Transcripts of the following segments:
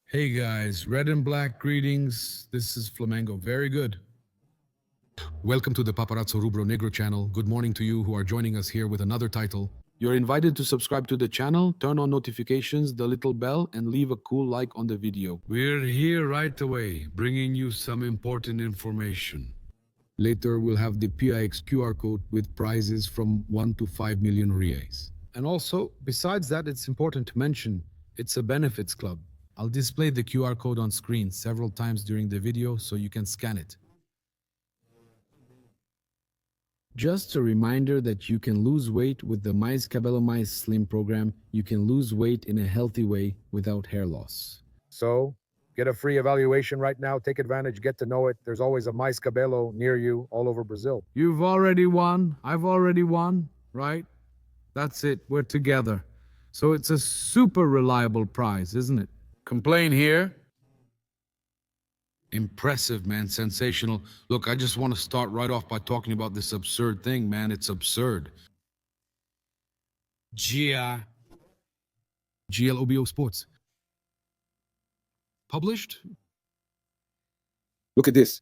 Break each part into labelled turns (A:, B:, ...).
A: Hey guys, red and black greetings. This is Flamengo. Very good. Welcome to the Paparazzo Rubro-Negro channel. Good morning to you who are joining us here with another title. You're invited to subscribe to the channel, turn on notifications, the little bell, and leave a cool like on the video. We're here right away, bringing you some important information. Later, we'll have the PIX QR code with prizes from 1 to 5 million reais. And also, besides that, it's important to mention, it's a benefits club. I'll display the QR code on screen several times during the video so you can scan it. Just a reminder that you can lose weight with the Mais Cabelo Mais Slim program. You can lose weight in a healthy way without hair loss.
B: So, get a free evaluation right now. Take advantage, get to know it. There's always a Mais Cabelo near you all over Brazil.
A: You've already won. I've already won, right? That's it. We're together. So it's a super reliable prize, isn't it? Complain here? Impressive, man. Sensational. Look, I just want to start right off by talking about this absurd thing, man. It's absurd. GLOBO Sports. Published?
B: Look at this.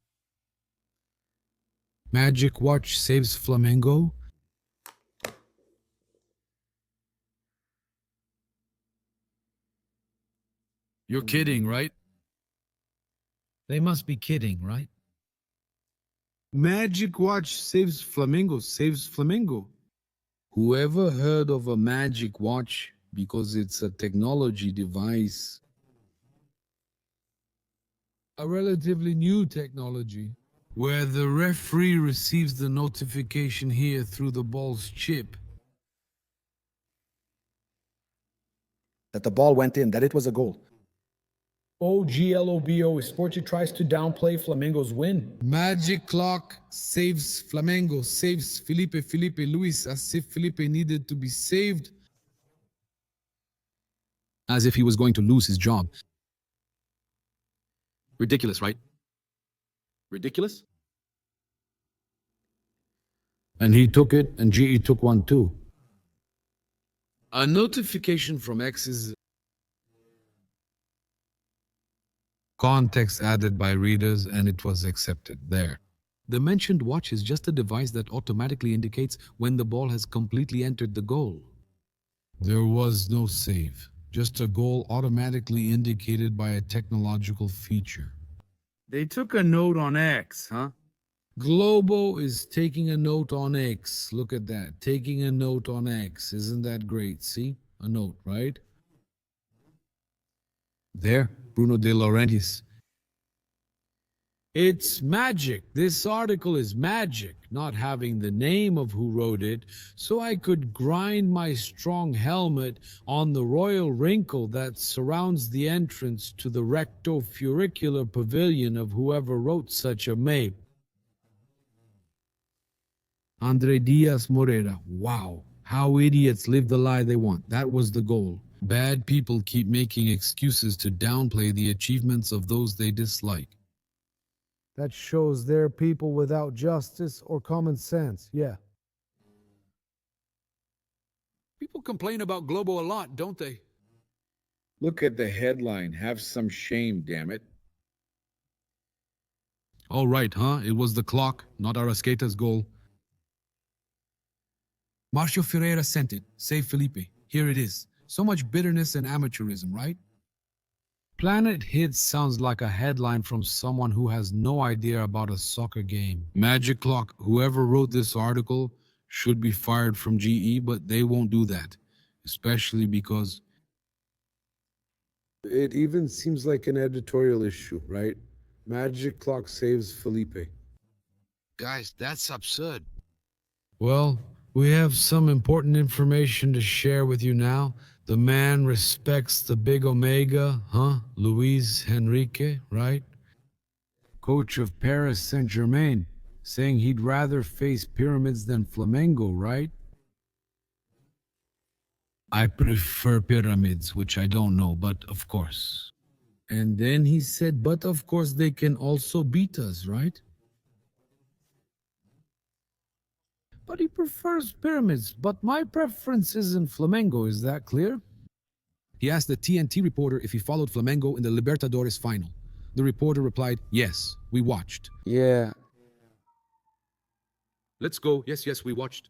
A: Magic Watch saves Flamengo? You're kidding, right? They must be kidding, right? Magic Watch saves Flamengo. Whoever heard of a magic watch because it's a technology device? A relatively new technology where the referee receives the notification here through the ball's chip.
B: That the ball went in, that it was a goal.
C: GLOBO Sports tries to downplay Flamengo's win.
A: Magic clock saves Flamengo, saves Felipe Luís, as if Felipe needed to be saved. As if he was going to lose his job. Ridiculous, right? Ridiculous? And he took it, and GE took one too. A notification from X is context added by readers, and it was accepted there. The mentioned watch is just a device that automatically indicates when the ball has completely entered the goal. There was no save, just a goal automatically indicated by a technological feature. They took a note on X, huh? Globo is taking a note on X. Look at that, taking a note on X. Isn't that great? See? A note, right? There, Bruno de Laurentiis. It's magic. This article is magic, not having the name of who wrote it, so I could grind my strong helmet on the royal wrinkle that surrounds the entrance to the recto-furicular pavilion of whoever wrote such a map. Andre Diaz Moreira. Wow. How idiots live the lie they want. That was the goal. Bad people keep making excuses to downplay the achievements of those they dislike.
C: That shows they're people without justice or common sense, yeah.
A: People complain about Globo a lot, don't they?
D: Look at the headline. Have some shame, damn it.
A: All right, huh? It was the clock, not Arrascaeta's goal. Marcio Ferreira sent it. Save Felipe. Here it is. So much bitterness and amateurism, right? Planet Hits sounds like a headline from someone who has no idea about a soccer game. Magic Clock, whoever wrote this article, should be fired from GE, but they won't do that. Especially because
E: it even seems like an editorial issue, right? Magic Clock saves Felipe.
A: guys, that's absurd. Well, we have some important information to share with you now. The man respects the big Omega, huh? Luís Henrique, right? Coach of Paris Saint-Germain, saying he'd rather face pyramids than Flamengo, right? I prefer pyramids, which I don't know, but of course. And then he said, but of course they can also beat us, right? But he prefers pyramids, but my preference isn't Flamengo, is that clear? He asked the TNT reporter if he followed Flamengo in the Libertadores final. The reporter replied, "Yes, we watched."
F: Yeah,
A: "Let's go. Yes, we watched."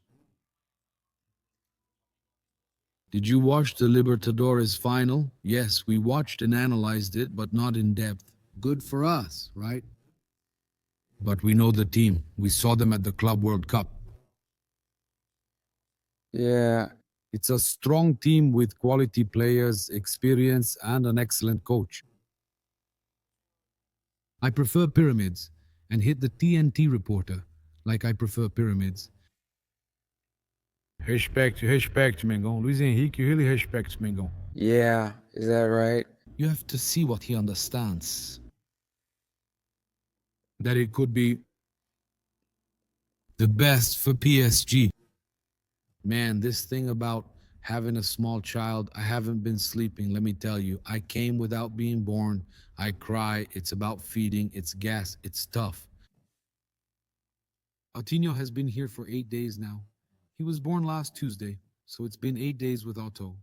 A: "Did you watch the Libertadores final?" "Yes, we watched and analyzed it, but not in depth." "Good for us, right?" "But we know the team. We saw them at the Club World Cup."
F: yeah,
A: "It's a strong team with quality players, experience, and an excellent coach." "I prefer pyramids," and hit the TNT reporter like I prefer pyramids.
B: Respect, Mengão. Luís Henrique really respects Mengão.
F: yeah. Is that right?
A: You have to see what he understands. That it could be the best for PSG. Man, this thing about having a small child, I haven't been sleeping, let me tell you. I came without being born. I cry. It's about feeding. It's gas. It's tough. Coutinho has been here for 8 days now. He was born last Tuesday, so it's been 8 days with Otto.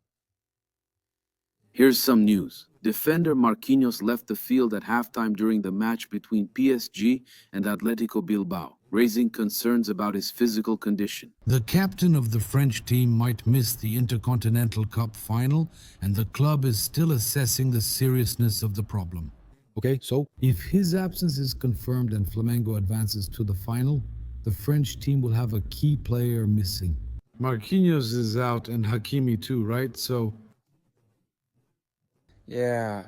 A: Here's some news. Defender Marquinhos left the field at halftime during the match between PSG and Atletico Bilbao, raising concerns about his physical condition. The captain of the French team might miss the Intercontinental Cup final, and the club is still assessing the seriousness of the problem. Okay, so if his absence is confirmed and Flamengo advances to the final, the French team will have a key player missing.
E: Marquinhos is out and Hakimi too, right? So
F: Yeah,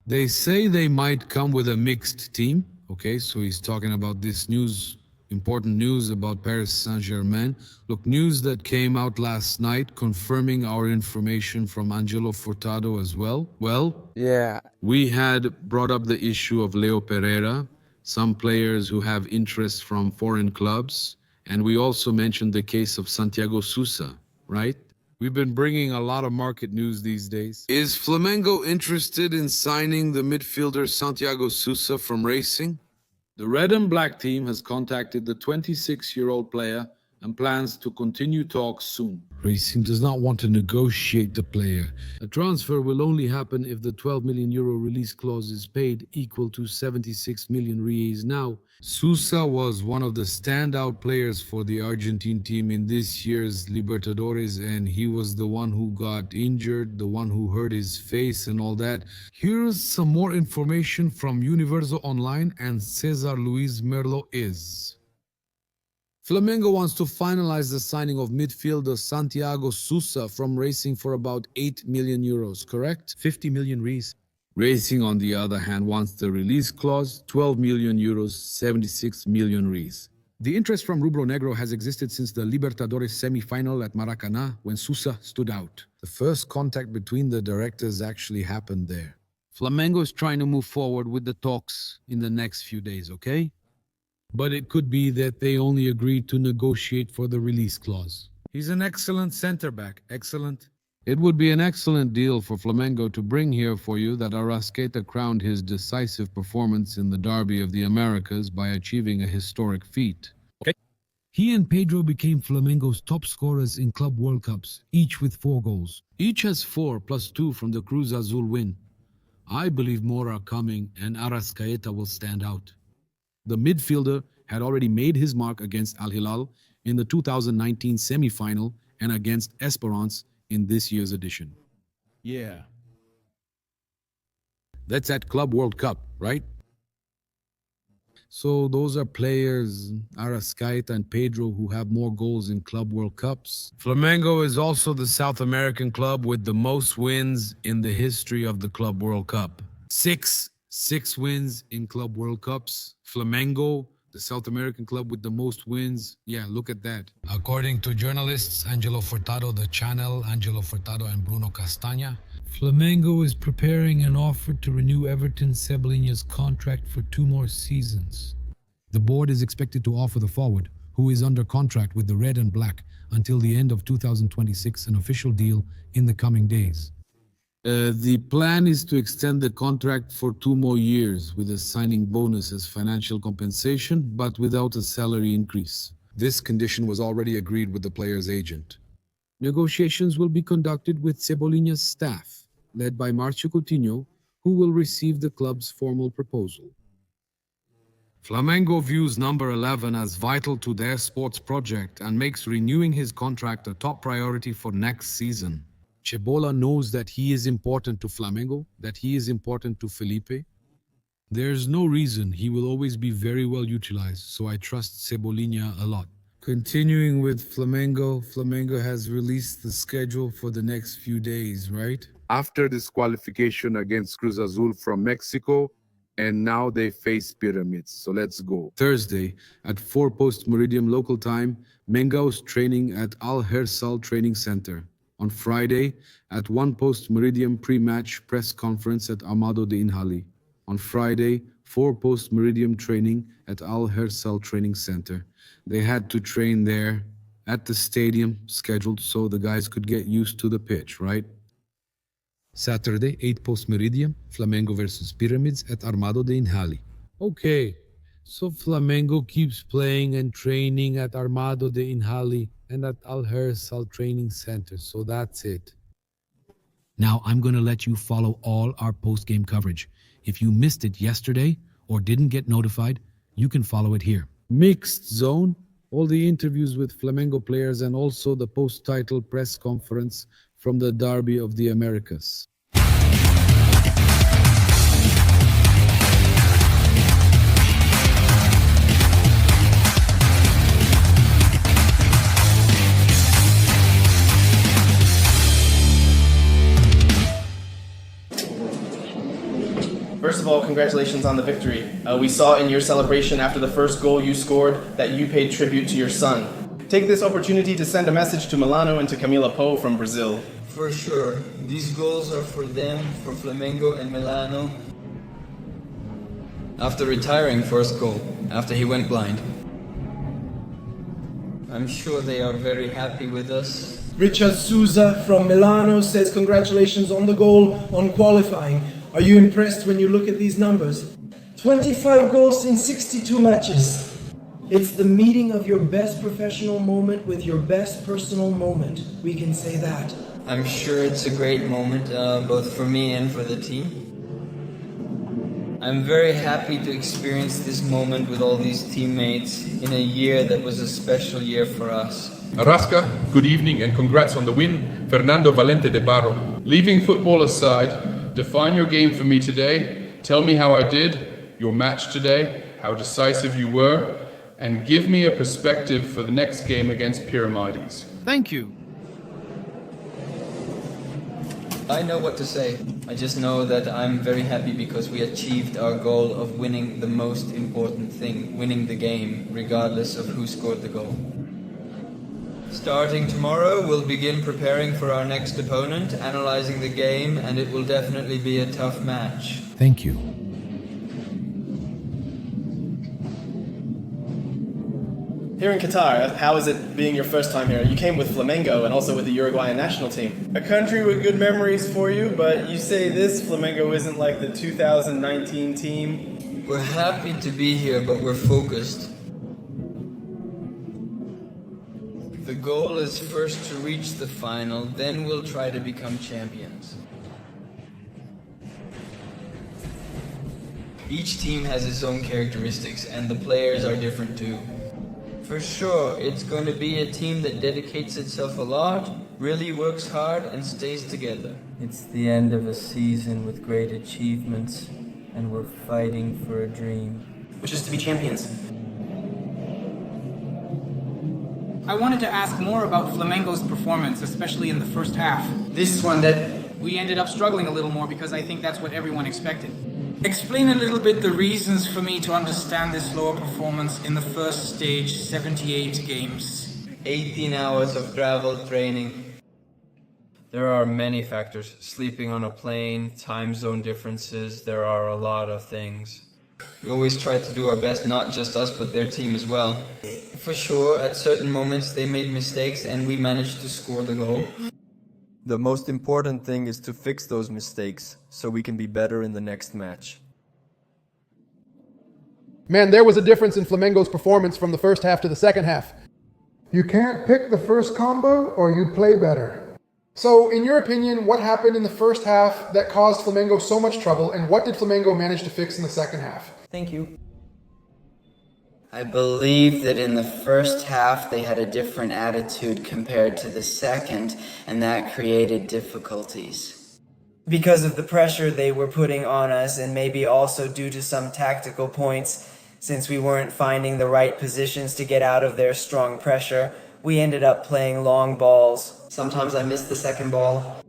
A: They say they might come with a mixed team. Okay, so he's talking about this news, important news about Paris Saint-Germain. Look, news that came out last night confirming our information from Angelo Furtado as well. Well,
F: yeah,
A: we had brought up the issue of Leo Pereira, some players who have interest from foreign clubs, and we also mentioned the case of Santiago Sousa, right?
E: we've been bringing a lot of market news these days.
A: Is Flamengo interested in signing the midfielder Santiago Sousa from Racing? The Red and Black team has contacted the 26-year-old player and plans to continue talks soon. Racing does not want to negotiate the player. A transfer will only happen if the 12 million euro release clause is paid, equal to 76 million reais now. Sousa was one of the standout players for the Argentine team in this year's Libertadores, and he was the one who got injured, the one who hurt his face and all that. Here's some more information from Universo Online and Cesar Luis Merlo is. Flamengo wants to finalize the signing of midfielder Santiago Sousa from Racing for about 8 million euros, correct? 50 million reais. Racing, on the other hand, wants the release clause, 12 million euros, 76 million reais. The interest from Rubro-Negro has existed since the Libertadores semi-final at Maracanã when Sousa stood out. The first contact between the directors actually happened there. Flamengo is trying to move forward with the talks in the next few days, okay? But it could be that they only agreed to negotiate for the release clause.
B: He's an excellent center back. Excellent.
A: It would be an excellent deal for Flamengo to bring here for you that Arrascaeta crowned his decisive performance in the Derby of the Americas by achieving a historic feat. Okay. He and Pedro became Flamengo's top scorers in Club World Cups, each with 4 goals. Each has 4 plus 2 from the Cruz Azul win. I believe more are coming and Arrascaeta will stand out. The midfielder had already made his mark against Al Hilal in the 2019 semi-final and against Esperance in this year's edition.
B: Yeah.
A: That's at Club World Cup, right? So those are players, Arrascaeta and Pedro, who have more goals in Club World Cups.
B: Flamengo is also the South American club with the most wins in the history of the Club World Cup.
A: 6 wins in Club World Cups. Flamengo, the South American club with the most wins. Yeah, look at that. According to journalists Angelo Furtado, The Channel, Angelo Furtado and Bruno Castaña, Flamengo is preparing an offer to renew Everton Cebolinha's contract for 2 more seasons. The board is expected to offer the forward, who is under contract with the Red and Black, until the end of 2026, an official deal in the coming days. The plan is to extend the contract for 2 more years with a signing bonus as financial compensation, but without a salary increase. This condition was already agreed with the player's agent. Negotiations will be conducted with Cebolinha's staff. led by Marcio Coutinho, who will receive the club's formal proposal. Flamengo views number 11 as vital to their sports project and makes renewing his contract a top priority for next season. Cebola knows that he is important to Flamengo, that he is important to Felipe. There's no reason he will always be very well utilized, so I trust Cebolinha a lot. Continuing with Flamengo, Flamengo has released the schedule for the next few days, right?
E: After disqualification against Cruz Azul from Mexico, and now they face Pyramids. So let's go.
A: Thursday at 4 post-meridian local time, Mengao's training at Al Hersal Training Center. On Friday at 1 post-meridian pre-match press conference at Amado de Inhali. On Friday, 4 post-meridian training at Al Hersal Training Center. They had to train there at the stadium scheduled so the guys could get used to the pitch, right? Saturday, 8 post-meridian, Flamengo versus Pyramids at Armado de Inhali. Okay, so Flamengo keeps playing and training at Armado de Inhali and at Al Hersal Training Center, so that's it. Now I'm going to let you follow all our post-game coverage. If you missed it yesterday or didn't get notified, you can follow it here. Mixed Zone, all the interviews with Flamengo players and also the post-title press conference from the Derby of the Americas.
G: First of all, congratulations on the victory. We saw in your celebration after the first goal you scored that you paid tribute to your son. Take this opportunity to send a message to Milano and to Camila Poe from Brazil.
H: For sure. These goals are for them, for Flamengo and Milano. After retiring first goal, after he went blind. I'm sure they are very happy with us.
I: Richard Souza from Milano says congratulations on the goal on qualifying. Are you impressed when you look at these numbers? 25 goals in 62 matches. It's the meeting of your best professional moment with your best personal moment. We can say that.
H: I'm sure it's a great moment, both for me and for the team. I'm very happy to experience this moment with all these teammates in a year that was a special year for us.
J: Arrasca, good evening and congrats on the win. Fernando Valente de Barro. Leaving football aside, define your game for me today. Tell me how I did, your match today, how decisive you were, and give me a perspective for the next game against Pyramides.
K: Thank you.
H: I know what to say. I just know that I'm very happy because we achieved our goal of winning the most important thing, winning the game, regardless of who scored the goal. Starting tomorrow, we'll begin preparing for our next opponent, analyzing the game, and it will definitely be a tough match.
A: Thank you.
G: Here in Qatar, how is it being your first time here? You came with Flamengo and also with the Uruguayan national team. A country with good memories for you, but you say this Flamengo isn't like the 2019 team.
H: We're happy to be here, but we're focused. The goal is first to reach the final, then we'll try to become champions. Each team has its own characteristics, and the players are different too. For sure, it's going to be a team that dedicates itself a lot, really works hard, and stays together. It's the end of a season with great achievements, and we're fighting for a dream.
G: Which is to be champions.
K: I wanted to ask more about Flamengo's performance, especially in the first half.
I: This is one that
K: We ended up struggling a little more because I think that's what everyone expected. Explain a little bit the reasons for me to understand this lower performance in the first stage, 78 games.
H: 18 hours of travel training. There are many factors. Sleeping on a plane, time zone differences, there are a lot of things. We always try to do our best, not just us, but their team as well. For sure, at certain moments they made mistakes and we managed to score the goal.
L: The most important thing is to fix those mistakes so we can be better in the next match.
M: Man, there was a difference in Flamengo's performance from the first half to the second half.
N: You can't pick the first combo or you play better.
M: So, in your opinion, what happened in the first half that caused Flamengo so much trouble, and what did Flamengo manage to fix in the second half?
F: Thank you. I believe that in the first half they had a different attitude compared to the second, and that created difficulties.
I: Because of the pressure they were putting on us, and maybe also due to some tactical points, since we weren't finding the right positions to get out of their strong pressure, we ended up playing long balls.
F: Sometimes I missed the second ball.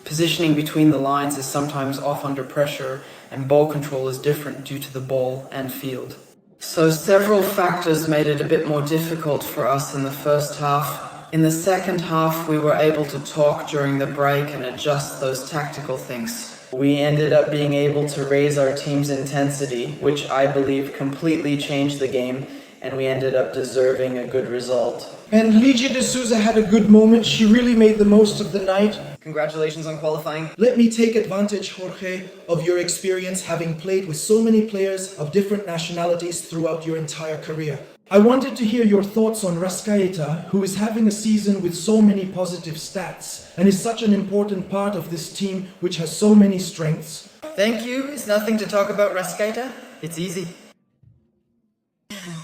K: Positioning between the lines is sometimes off under pressure, and ball control is different due to the ball and field.
F: So several factors made it a bit more difficult for us in the first half. In the second half, we were able to talk during the break and adjust those tactical things. We ended up being able to raise our team's intensity, which I believe completely changed the game, and we ended up deserving a good result.
I: And Ligia de Souza had a good moment. She really made the most of the night.
G: Congratulations on qualifying.
I: Let me take advantage, Jorge, of your experience having played with so many players of different nationalities throughout your entire career. I wanted to hear your thoughts on Rascaeta, who is having a season with so many positive stats and is such an important part of this team which has so many strengths.
F: Thank you. It's nothing to talk about Rascaeta. It's easy.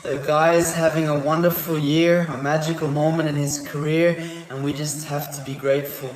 F: The guy is having a wonderful year, a magical moment in his career, and we just have to be grateful.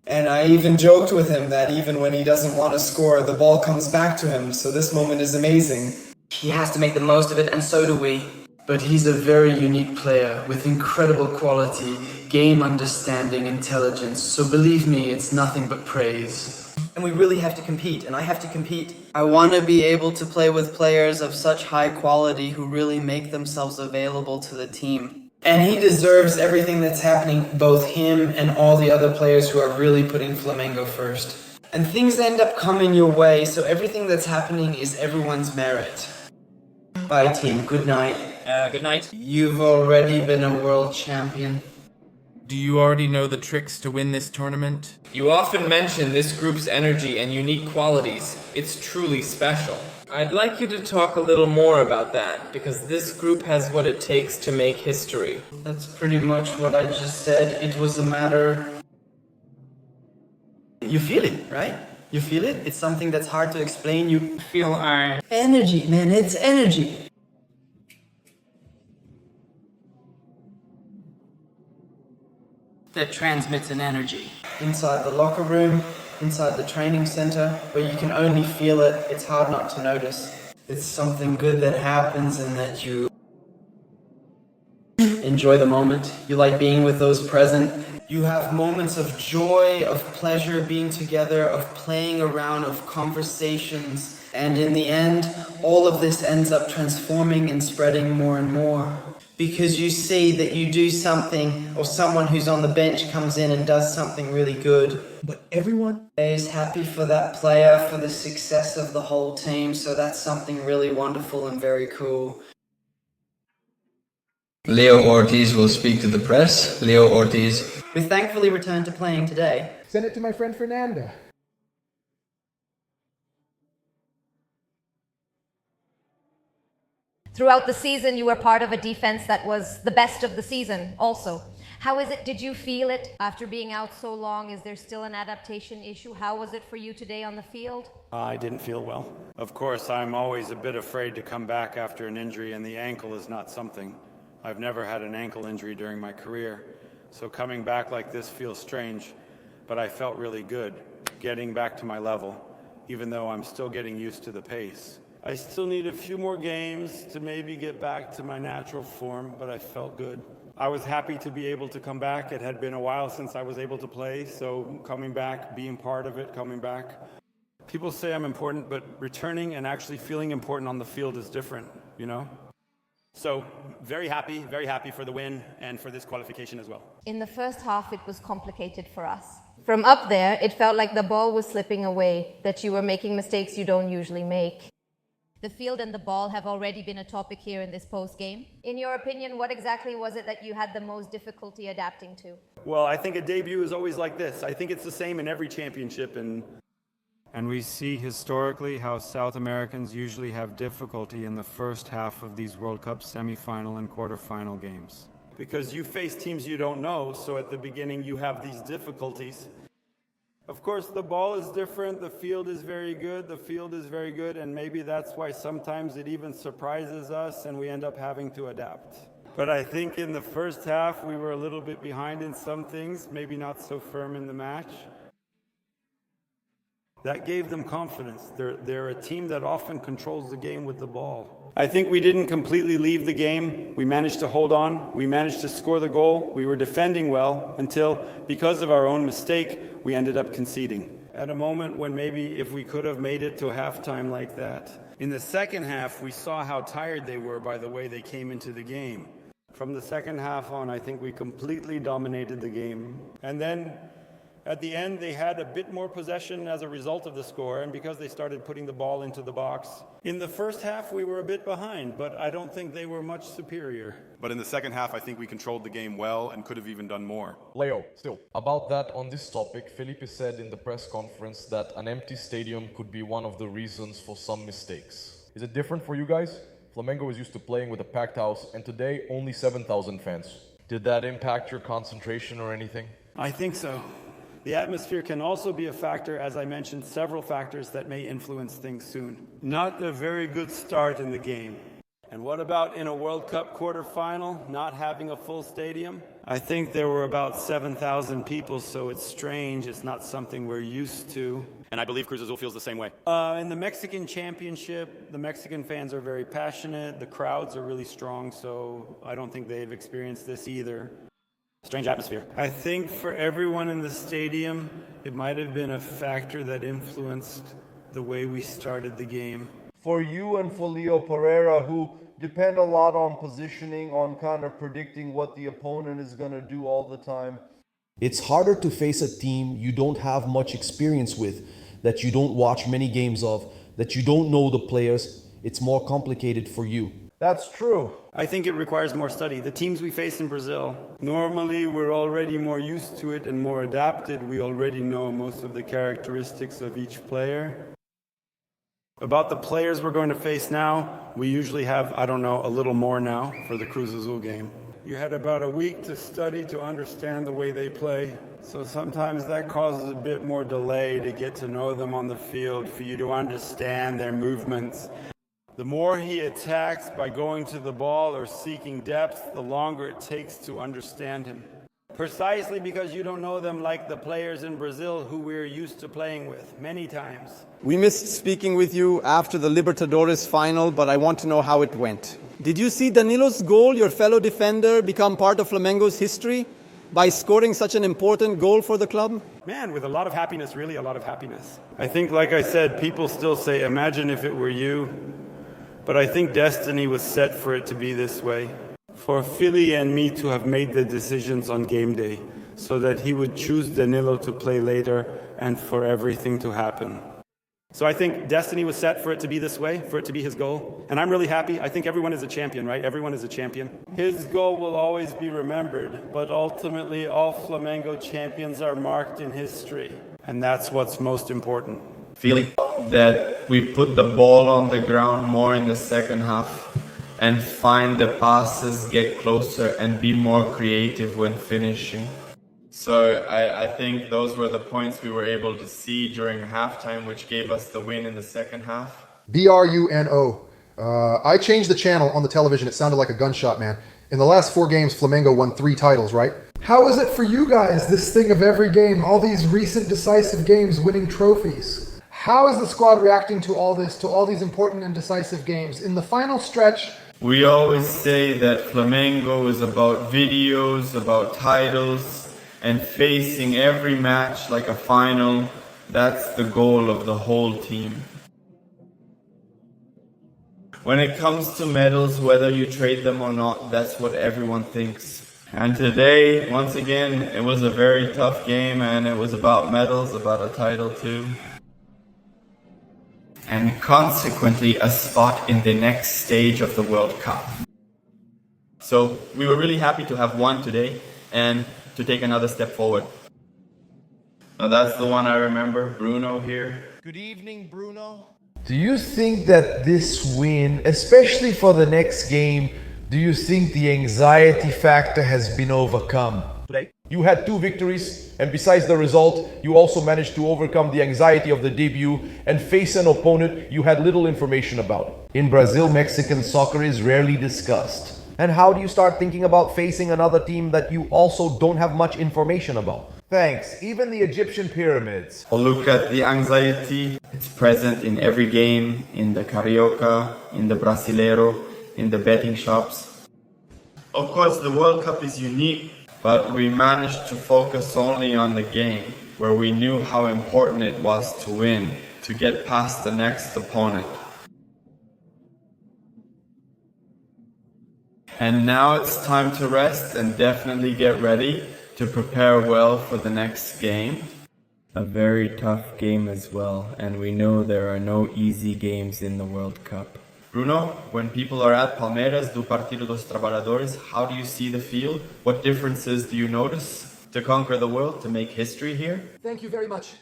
G: And I even joked with him that even when he doesn't want to score, the ball comes back to him, so this moment is amazing.
F: He has to make the most of it, and so do we. But he's a very unique player with incredible quality, game understanding, intelligence, so believe me, it's nothing but praise.
G: And we really have to compete, and I have to compete.
F: I want to be able to play with players of such high quality who really make themselves available to the team.
G: And he deserves everything that's happening, both him and all the other players who are really putting Flamengo first.
F: And things end up coming your way, so everything that's happening is everyone's merit. Bye team, good night.
K: Good night.
F: You've already been a world champion.
N: Do you already know the tricks to win this tournament?
H: You often mention this group's energy and unique qualities. It's truly special. I'd like you to talk a little more about that, because this group has what it takes to make history.
F: That's pretty much what I just said. It was a matter...
G: You feel it, right? You feel it? It's something that's hard to explain. You
K: feel our
F: energy, man, it's energy.
K: that transmits an energy.
G: Inside the locker room, inside the training center, where you can only feel it, it's hard not to notice.
F: It's something good that happens and that you enjoy the moment. You like being with those present.
G: You have moments of joy, of pleasure being together, of playing around, of conversations.
F: And in the end, all of this ends up transforming and spreading more and more. Because you see that you do something, or someone who's on the bench comes in and does something really good.
I: But everyone
F: is happy for that player, for the success of the whole team, so that's something really wonderful and very cool.
O: Leo Ortiz will speak to the press. Leo Ortiz.
F: We thankfully returned to playing today.
M: Send it to my friend Fernanda.
P: Throughout the season, you were part of a defense that was the best of the season also. How is it? Did you feel it after being out so long? Is there still an adaptation issue? How was it for you today on the field?
Q: I didn't feel well. Of course, I'm always a bit afraid to come back after an injury, and the ankle is not something. I've never had an ankle injury during my career, so coming back like this feels strange, but I felt really good, getting back to my level, even though I'm still getting used to the pace. I still need a few more games to maybe get back to my natural form, but I felt good. I was happy to be able to come back. It had been a while since I was able to play, so coming back, being part of it, coming back. People say I'm important, but returning and actually feeling important on the field is different, you know? So, very happy for the win and for this qualification as well.
P: In the first half, it was complicated for us. From up there, it felt like the ball was slipping away, that you were making mistakes you don't usually make. The field and the ball have already been a topic here in this post-game. In your opinion, what exactly was it that you had the most difficulty adapting to?
Q: Well, I think a debut is always like this. I think it's the same in every championship. And we see historically how South Americans usually have difficulty in the first half of these World Cup semifinal and quarterfinal games. because you face teams you don't know, so at the beginning you have these difficulties. Of course, the ball is different, the field is very good, and maybe that's why sometimes it even surprises us and we end up having to adapt. But I think in the first half we were a little bit behind in some things, maybe not so firm in the match. That gave them confidence. They're a team that often controls the game with the ball. I think we didn't completely leave the game. We managed to hold on. We managed to score the goal. We were defending well until, because of our own mistake, we ended up conceding. At a moment when maybe if we could have made it to halftime like that. In the second half, we saw how tired they were by the way they came into the game. From the second half on, I think we completely dominated the game. And then at the end, they had a bit more possession as a result of the score, and because they started putting the ball into the box. In the first half, we were a bit behind, but I don't think they were much superior.
R: But in the second half, I think we controlled the game well and could have even done more.
S: Leo, still. About that, on this topic, Felipe said in the press conference that an empty stadium could be one of the reasons for some mistakes. Is it different for you guys? Flamengo is used to playing with a packed house, and today only 7,000 fans. Did that impact your concentration or anything?
Q: I think so. The atmosphere can also be a factor, as I mentioned, several factors that may influence things soon. Not a very good start in the game. And what about in a World Cup quarterfinal, not having a full stadium? I think there were about 7,000 people, so it's strange. It's not something we're used to.
R: And I believe Cruz Azul feels the same way.
Q: In the Mexican Championship, the Mexican fans are very passionate. The crowds are really strong, so I don't think they've experienced this either.
R: Strange atmosphere.
Q: I think for everyone in the stadium, it might have been a factor that influenced the way we started the game.
T: For you and for Leo Pereira, who depend a lot on positioning, on kind of predicting what the opponent is going to do all the time.
U: It's harder to face a team you don't have much experience with, that you don't watch many games of, that you don't know the players. It's more complicated for you.
T: That's true.
Q: I think it requires more study. The teams we face in Brazil, normally we're already more used to it and more adapted. We already know most of the characteristics of each player. About the players we're going to face now, we usually have, a little more now for the Cruz Azul game. You had about a week to study to understand the way they play. So sometimes that causes a bit more delay to get to know them on the field, for you to understand their movements. The more he attacks by going to the ball or seeking depth, the longer it takes to understand him. Precisely because you don't know them like the players in Brazil who we're used to playing with many times.
V: We missed speaking with you after the Libertadores final, but I want to know how it went. Did you see Danilo's goal, your fellow defender, become part of Flamengo's history by scoring such an important goal for the club?
Q: Man, with a lot of happiness, really a lot of happiness. I think, like I said, people still say, imagine if it were you. But I think destiny was set for it to be this way. For Philly and me to have made the decisions on game day, so that he would choose Danilo to play later and for everything to happen. So I think destiny was set for it to be this way, for it to be his goal. And I'm really happy. I think everyone is a champion, right? Everyone is a champion. His goal will always be remembered, but ultimately all Flamengo champions are marked in history. And that's what's most important.
H: Feeling that we put the ball on the ground more in the second half and find the passes, get closer and be more creative when finishing. So I think those were the points we were able to see during halftime, which gave us the win in the second half.
M: BRUNO. I changed the channel on the television. It sounded like a gunshot, man. In the last 4 games, Flamengo won 3 titles, right? How is it for you guys, this thing of every game, all these recent decisive games winning trophies? How is the squad reacting to all this, to all these important and decisive games? In the final stretch,
H: we always say that Flamengo is about videos, about titles, and facing every match like a final. That's the goal of the whole team. When it comes to medals, whether you trade them or not, that's what everyone thinks. And today, once again, it was a very tough game, and it was about medals, about a title too. And consequently a spot in the next stage of the World Cup. So we were really happy to have won today and to take another step forward. Now that's the one I remember, Bruno here.
T: Good evening, Bruno.
U: Do you think that this win, especially for the next game, Do you think the anxiety factor has been overcome? Today, you had 2 victories, and besides the result, you also managed to overcome the anxiety of the debut and face an opponent you had little information about. In Brazil, Mexican soccer is rarely discussed. And how do you start thinking about facing another team that you also don't have much information about? Thanks. Even the Egyptian pyramids.
O: Or look at the anxiety. It's present in every game, in the Carioca, in the Brasileiro, in the betting shops. Of course, the World Cup is unique, but we managed to focus only on the game, where we knew how important it was to win, to get past the next opponent. And now it's time to rest and definitely get ready to prepare well for the next game. A very tough game as well, and we know there are no easy games in the World Cup. Bruno, when people are at Palmeiras do Partido dos Trabalhadores, how do you see the field? What differences do you notice to conquer the world, to make history here?
M: Thank you very much.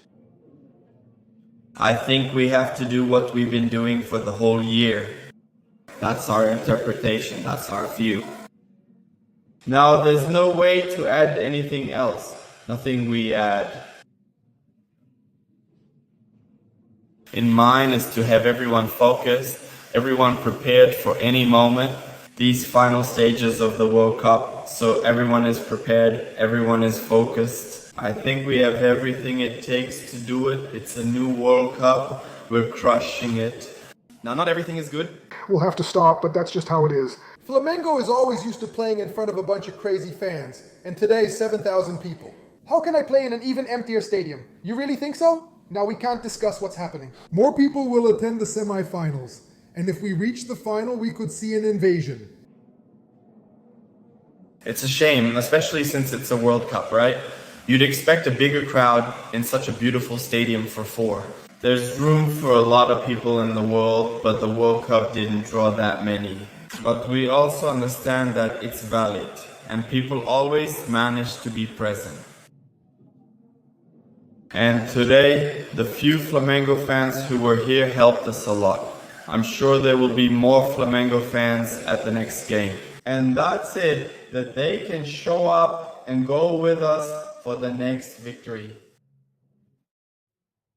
O: I think we have to do what we've been doing for the whole year. That's our interpretation, that's our view. Now, there's no way to add anything else. Nothing we add. In mine is to have everyone focused, everyone prepared for any moment, these final stages of the World Cup, so everyone is prepared, everyone is focused. I think we have everything it takes to do it. It's a new World Cup, we're crushing it. Now, not everything is good.
M: We'll have to stop, but that's just how it is. Flamengo is always used to playing in front of a bunch of crazy fans, and today 7,000 people. How can I play in an even emptier stadium? You really think so? Now we can't discuss what's happening.
C: More people will attend the semifinals, and if we reach the final, we could see an invasion.
O: It's a shame, especially since it's a World Cup, right? You'd expect a bigger crowd in such a beautiful stadium for 4. There's room for a lot of people in the world, but the World Cup didn't draw that many. But we also understand that it's valid, and people always manage to be present. And today, the few Flamengo fans who were here helped us a lot. I'm sure there will be more Flamengo fans at the next game. And that's it, that they can show up and go with us for the next victory.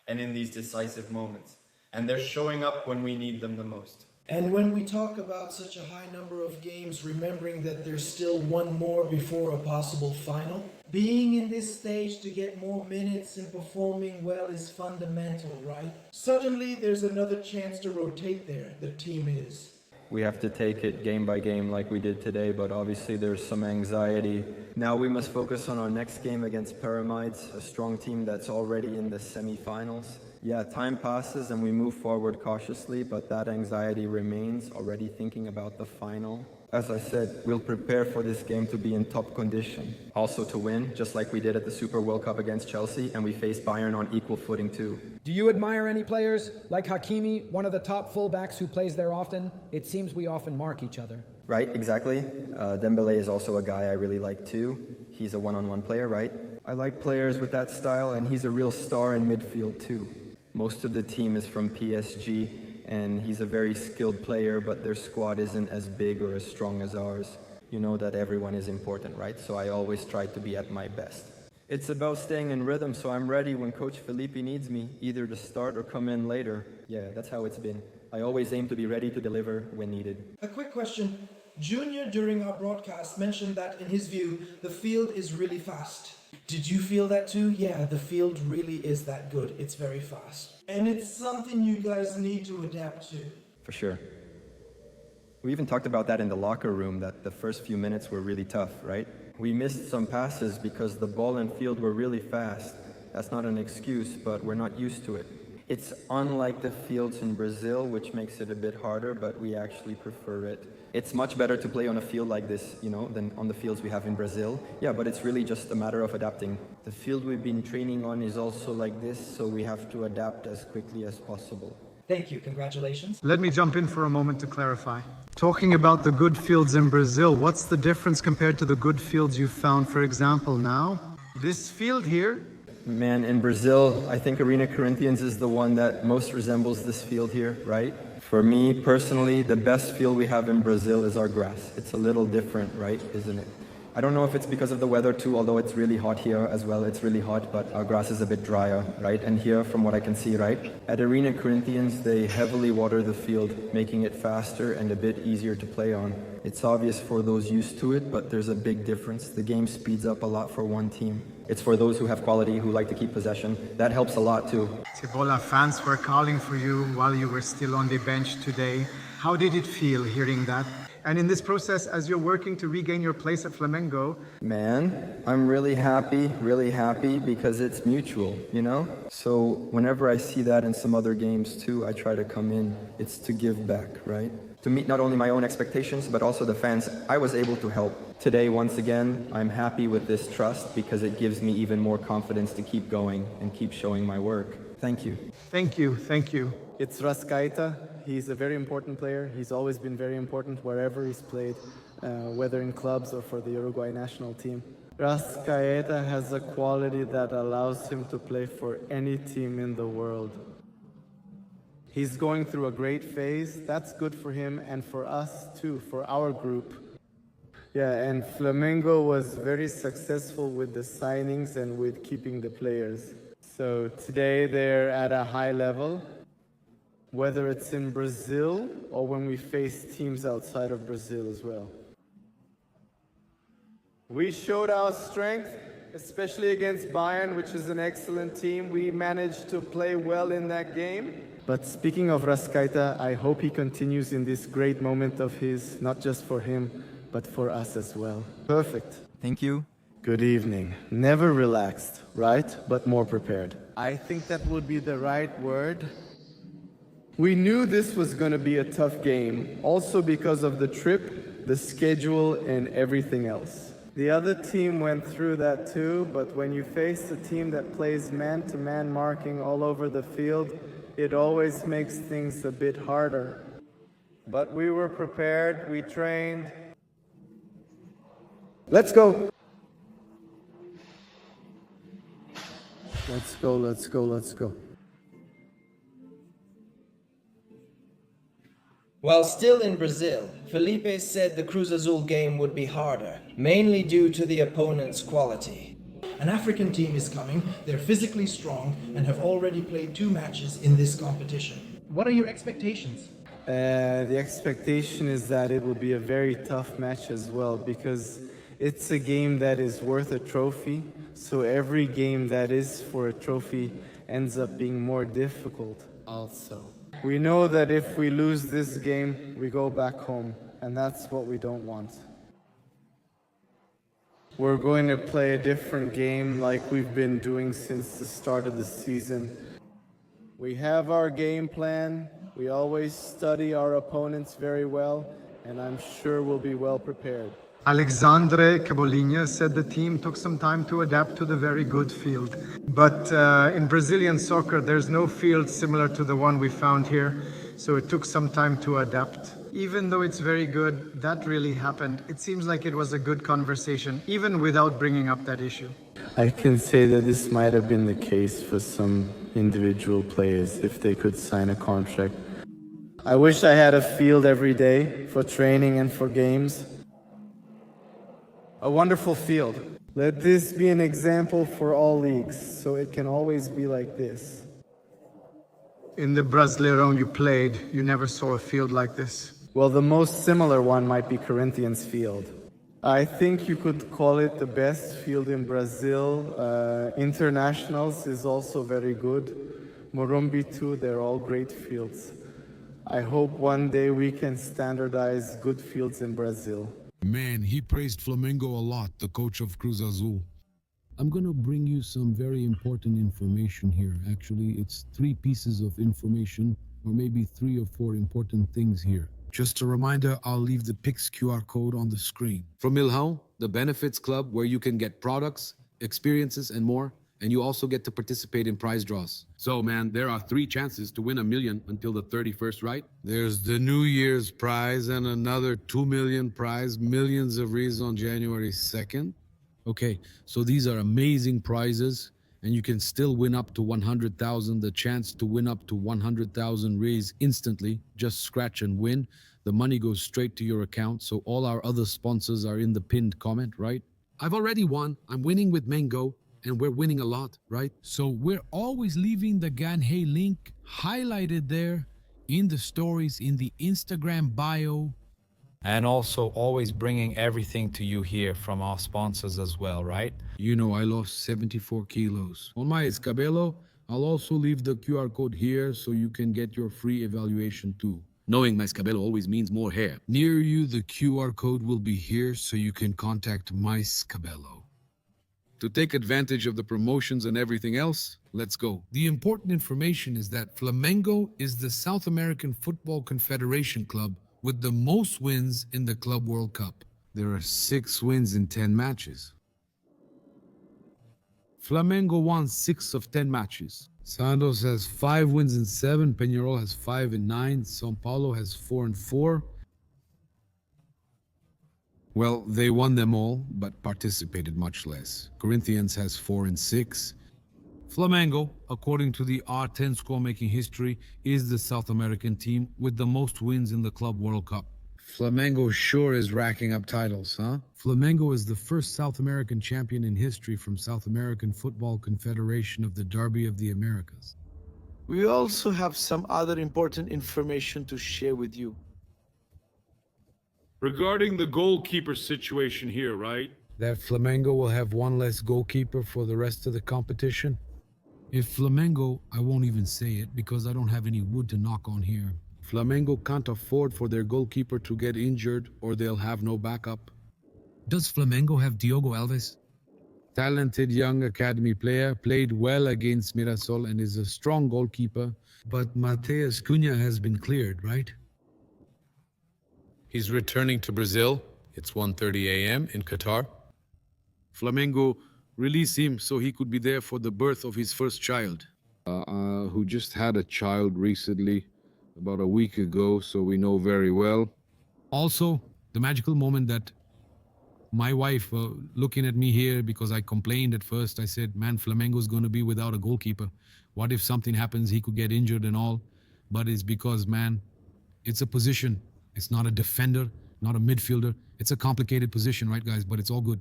O: And in these decisive moments. And they're showing up when we need them the most.
I: And when we talk about such a high number of games, remembering that there's still one more before a possible final, being in this stage to get more minutes and performing well is fundamental, right? Suddenly there's another chance to rotate there, the team is.
L: We have to take it game by game like we did today, but obviously there's some anxiety. Now we must focus on our next game against Pyramids, a strong team that's already in the semi-finals. Yeah, time passes and we move forward cautiously, but that anxiety remains, already thinking about the final. As I said, we'll prepare for this game to be in top condition. Also to win, just like we did at the Super World Cup against Chelsea, and we faced Bayern on equal footing too.
D: Do you admire any players like Hakimi, one of the top fullbacks who plays there often? It seems we often mark each other.
L: Right, exactly. Dembele is also a guy I really like too. He's a one-on-one player, right? I like players with that style, and he's a real star in midfield too. Most of the team is from PSG, and he's a very skilled player, but their squad isn't as big or as strong as ours. You know that everyone is important, right? So I always try to be at my best. It's about staying in rhythm, so I'm ready when Coach Felipe needs me, either to start or come in later. Yeah, that's how it's been. I always aim to be ready to deliver when needed.
I: A quick question. Junior, during our broadcast, mentioned that, in his view, the field is really fast. Did you feel that too? Yeah, the field really is that good. It's very fast. And it's something you guys need to adapt to.
L: For sure. We even talked about that in the locker room, that the first few minutes were really tough, right? We missed some passes because the ball and field were really fast. That's not an excuse, but we're not used to it. It's unlike the fields in Brazil, which makes it a bit harder, but we actually prefer it. It's much better to play on a field like this, you know, than on the fields we have in Brazil. Yeah, but it's really just a matter of adapting. The field we've been training on is also like this, so we have to adapt as quickly as possible.
D: Thank you. Congratulations.
W: Let me jump in for a moment to clarify. Talking about the good fields in Brazil, what's the difference compared to the good fields you found, for example, now? This field here
L: Man, in Brazil, I think Arena Corinthians is the one that most resembles this field here, right? For me, personally, the best field we have in Brazil is our grass. It's a little different, right? Isn't it? I don't know if it's because of the weather too, although it's really hot here as well. It's really hot, but our grass is a bit drier, right? And here, from what I can see, right? At Arena Corinthians, they heavily water the field, making it faster and a bit easier to play on. It's obvious for those used to it, but there's a big difference. The game speeds up a lot for one team. It's for those who have quality, who like to keep possession. That helps a lot too.
W: Cebola, fans were calling for you while you were still on the bench today. How did it feel hearing that? And in this process, as you're working to regain your place at Flamengo?
L: Man, I'm really happy because it's mutual, you know? So whenever I see that in some other games too, I try to come in. It's to give back, right? To meet not only my own expectations, but also the fans I was able to help. Today, once again, I'm happy with this trust because it gives me even more confidence to keep going and keep showing my work. Thank you.
W: Thank you, thank you.
G: It's Rascaeta. He's a very important player. He's always been very important wherever he's played, whether in clubs or for the Uruguay national team. Rascaeta has a quality that allows him to play for any team in the world. He's going through a great phase. That's good for him and for us too, for our group. Yeah, and Flamengo was very successful with the signings and with keeping the players. So today they're at a high level, whether it's in Brazil or when we face teams outside of Brazil as well. We showed our strength, especially against Bayern, which is an excellent team. We managed to play well in that game. But speaking of Rascaeta, I hope he continues in this great moment of his, not just for him, but for us as well. Perfect.
L: Thank you.
G: Good evening. Never relaxed, right? But more prepared. I think that would be the right word. We knew this was going to be a tough game, also because of the trip, the schedule, and everything else. The other team went through that too, but when you face a team that plays man-to-man marking all over the field, it always makes things a bit harder. But we were prepared, we trained. Let's go! Let's go, let's go, let's go.
I: While still in Brazil, Felipe said the Cruz Azul game would be harder, mainly due to the opponent's quality.
B: An African team is coming, they're physically strong, and have already played 2 matches in this competition. What are your expectations?
G: The expectation is that it will be a very tough match as well, because it's a game that is worth a trophy, so every game that is for a trophy ends up being more difficult also. We know that if we lose this game, we go back home, and that's what we don't want. We're going to play a different game like we've been doing since the start of the season. We have our game plan, we always study our opponents very well, and I'm sure we'll be well prepared.
W: Alexandre Cebolinha said the team took some time to adapt to the very good field. But in Brazilian soccer, there's no field similar to the one we found here, so it took some time to adapt. Even though it's very good, that really happened. It seems like it was a good conversation, even without bringing up that issue.
G: I can say that this might have been the case for some individual players if they could sign a contract. I wish I had a field every day for training and for games. A wonderful field. Let this be an example for all leagues, so it can always be like this.
W: In the Brasileirão you played, you never saw a field like this.
G: Well, the most similar one might be Corinthians Field. I think you could call it the best field in Brazil. Internationals is also very good. Morumbi too, they're all great fields. I hope one day we can standardize good fields in Brazil.
A: Man, he praised Flamengo a lot, the coach of Cruz Azul. I'm gonna bring you some very important information here. Actually, it's 3 pieces of information, or maybe 3 or 4 important things here. Just a reminder, I'll leave the Pix QR code on the screen. From Milhão, the benefits club where you can get products, experiences, and more, and you also get to participate in prize draws. So, man, there are 3 chances to win $1 million until the 31st, right? There's the New Year's prize and another 2 million prize, millions of reasons on January 2nd. Okay, so these are amazing prizes, and you can still win up to 100,000. The chance to win up to 100,000 raise instantly. Just scratch and win. The money goes straight to your account, so all our other sponsors are in the pinned comment, right? I've already won. I'm winning with Mango, and we're winning a lot, right? So we're always leaving the Ganhei link highlighted there in the stories, in the Instagram bio.
E: And also always bringing everything to you here from our sponsors as well, right?
A: You know, I lost 74 kilos. On my Escabelo, I'll also leave the QR code here so you can get your free evaluation too. Knowing my Escabelo always means more hair. Near you, the QR code will be here so you can contact my Escabelo. To take advantage of the promotions and everything else, let's go. The important information is that Flamengo is the South American Football Confederation club with the most wins in the Club World Cup. There are 6 wins in 10 matches. Flamengo won 6 of 10 matches. Santos has 5 wins in 7. Peñarol has 5 in 9. São Paulo has 4 in 4. Well, they won them all, but participated much less. Corinthians has 4 in 6. Flamengo, according to the R10 score-making history, is the South American team with the most wins in the Club World Cup. Flamengo sure is racking up titles, huh? Flamengo is the first South American champion in history from South American Football Confederation of the Derby of the Americas.
J: We also have some other important information to share with you.
A: Regarding the goalkeeper situation here, right? That Flamengo will have 1 less goalkeeper for the rest of the competition? If Flamengo, I won't even say it because I don't have any wood to knock on here. Flamengo can't afford for their goalkeeper to get injured or they'll have no backup. Does Flamengo have Diogo Alves? Talented young academy player, played well against Mirassol and is a strong goalkeeper. But Matheus Cunha has been cleared, right? He's returning to Brazil. It's 1:30 a.m. in Qatar. Flamengo release him so he could be there for the birth of his first child. Who just had a child recently, about a week ago, so we know very well. Also, the magical moment that my wife, looking at me here because I complained at first, I said, man, Flamengo's going to be without a goalkeeper. What if something happens, he could get injured and all? But it's because, man, it's a position. It's not a defender, not a midfielder. It's a complicated position, right, guys? But it's all good.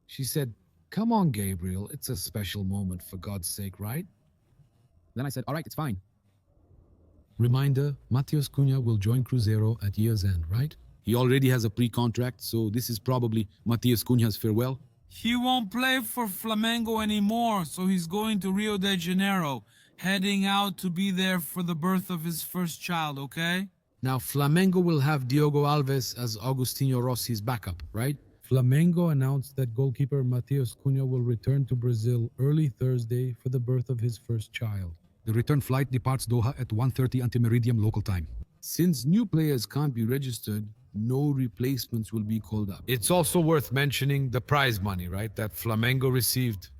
A: She said, come on, Gabriel. It's a special moment, for God's sake, right? Then I said, all right, it's fine. Reminder, Matheus Cunha will join Cruzeiro at year's end, right? He already has a pre-contract, so this is probably Matheus Cunha's farewell.
N: He won't play for Flamengo anymore, so he's going to Rio de Janeiro, heading out to be there for the birth of his first child, okay?
A: Now, Flamengo will have Diogo Alves as Agostinho Rossi's backup, right? Flamengo announced that goalkeeper Matheus Cunha will return to Brazil early Thursday for the birth of his first child. The return flight departs Doha at 1:30 anti-meridium local time. Since new players can't be registered, no replacements will be called up. It's also worth mentioning the prize money, right, that Flamengo received.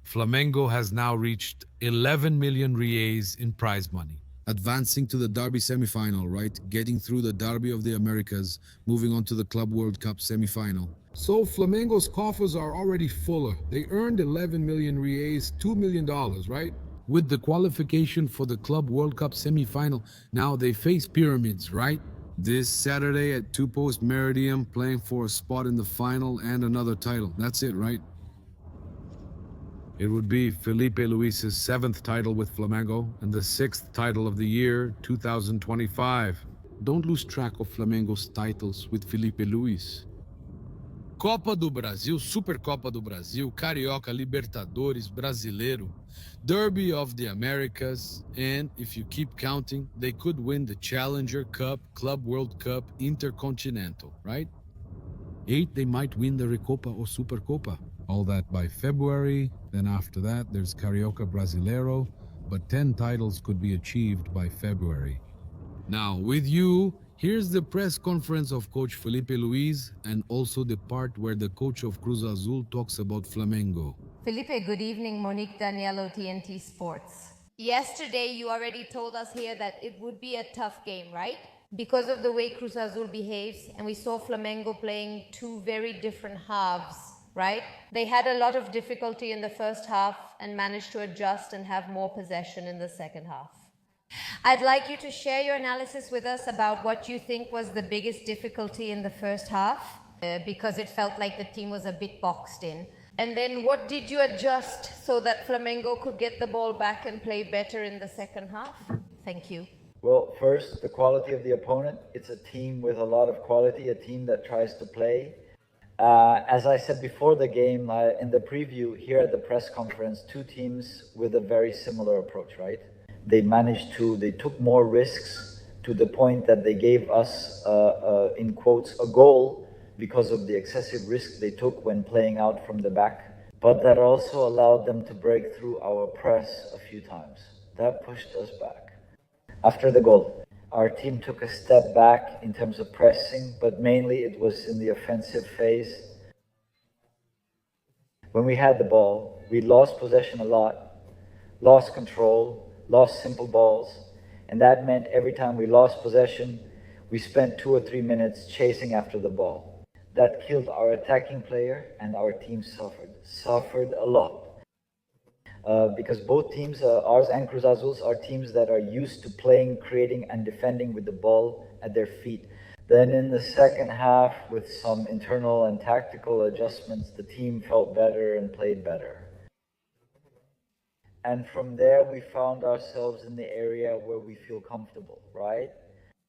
A: Flamengo has now reached 11 million reais in prize money. Advancing to the Derby semi-final, right? Getting through the Derby of the Americas, moving on to the Club World Cup semi-final. So Flamengo's coffers are already fuller. They earned 11 million reais, $2 million, right? With the qualification for the Club World Cup semi-final, now they face pyramids, right? This Saturday at 2 Post Meridium, playing for a spot in the final and another title. That's it, right? It would be Felipe Luis's 7th title with Flamengo and the 6th title of the year, 2025. Don't lose track of Flamengo's titles with Felipe Luis. Copa do Brasil, Supercopa do Brasil, Carioca, Libertadores, Brasileiro, Derby of the Americas, and if you keep counting, they could win the Challenger Cup, Club World Cup, Intercontinental, right? 8, they might win the Recopa or Supercopa. All that by February. Then after that, there's Carioca Brasileiro, but 10 titles could be achieved by February. Now, with you, here's the press conference of Coach Felipe Luis and also the part where the coach of Cruz Azul talks about Flamengo.
P: Felipe, good evening. Monique Daniello, TNT Sports. Yesterday, you already told us here that it would be a tough game, right? Because of the way Cruz Azul behaves, and we saw Flamengo playing 2 very different halves, right? They had a lot of difficulty in the first half and managed to adjust and have more possession in the second half. I'd like you to share your analysis with us about what you think was the biggest difficulty in the first half, because it felt like the team was a bit boxed in. And then what did you adjust so that Flamengo could get the ball back and play better in the second half? Thank you.
F: Well, first, the quality of the opponent. It's a team with a lot of quality, a team that tries to play. As I said before the game, in the preview here at the press conference, two teams with a very similar approach, right? They took more risks to the point that they gave us, in quotes, a goal because of the excessive risk they took when playing out from the back. But that also allowed them to break through our press a few times. That pushed us back. After the goal, our team took a step back in terms of pressing, but mainly it was in the offensive phase. When we had the ball, we lost possession a lot, lost control, lost simple balls, and that meant every time we lost possession, we spent 2 or 3 minutes chasing after the ball. That killed our attacking player, and our team suffered a lot. Because both teams, ours and Cruz Azul's, are teams that are used to playing, creating, and defending with the ball at their feet. Then in the second half, with some internal and tactical adjustments, the team felt better and played better. And from there, we found ourselves in the area where we feel comfortable, right?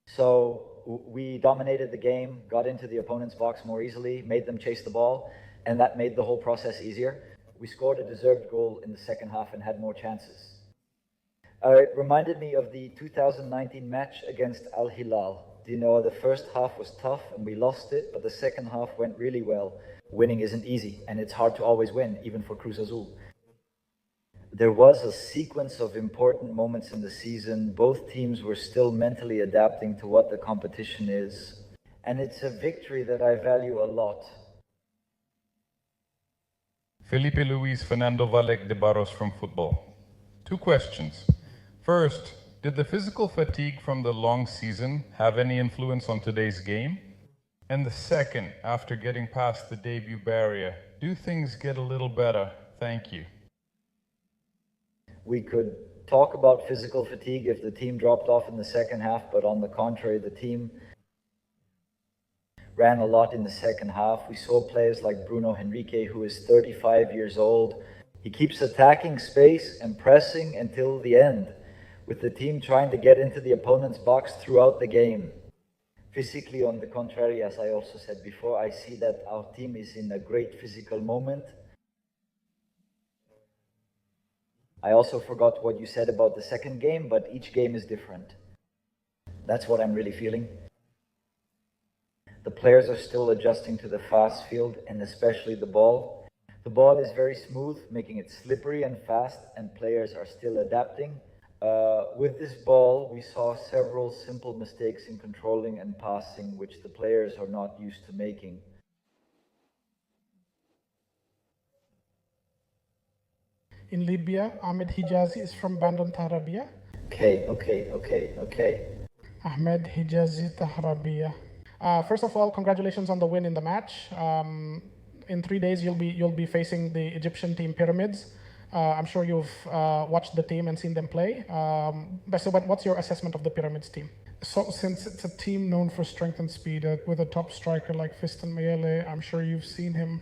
F: So we dominated the game, got into the opponent's box more easily, made them chase the ball, and that made the whole process easier. We scored a deserved goal in the second half and had more chances. It reminded me of the 2019 match against Al Hilal. You know, the first half was tough and we lost it, but the second half went really well. Winning isn't easy, and it's hard to always win, even for Cruz Azul. There was a sequence of important moments in the season. Both teams were still mentally adapting to what the competition is, and it's a victory that I value a lot.
K: Felipe Luís Fernando Valek de Barros from Football. 2 questions. First, did the physical fatigue from the long season have any influence on today's game? And the second, after getting past the debut barrier, do things get a little better? Thank you.
F: We could talk about physical fatigue if the team dropped off in the second half, but on the contrary, the team ran a lot in the second half. We saw players like Bruno Henrique, who is 35 years old. He keeps attacking space and pressing until the end, with the team trying to get into the opponent's box throughout the game. Physically, on the contrary, as I also said before, I see that our team is in a great physical moment. I also forgot what you said about the second game, but each game is different. That's what I'm really feeling. The players are still adjusting to the fast field, and especially the ball. The ball is very smooth, making it slippery and fast, and players are still adapting. With this ball, we saw several simple mistakes in controlling and passing, which the players are not used to making.
S: In Libya, Ahmed Hijazi is from Bandon Tarabia.
F: Okay.
S: Ahmed Hijazi Tahrabiya. First of all, congratulations on the win in the match. In 3 days, you'll be facing the Egyptian team Pyramids. I'm sure you've watched the team and seen them play. So what's your assessment of the Pyramids team?
W: So, since it's a team known for strength and speed, with a top striker like Fiston Mayele, I'm sure you've seen him.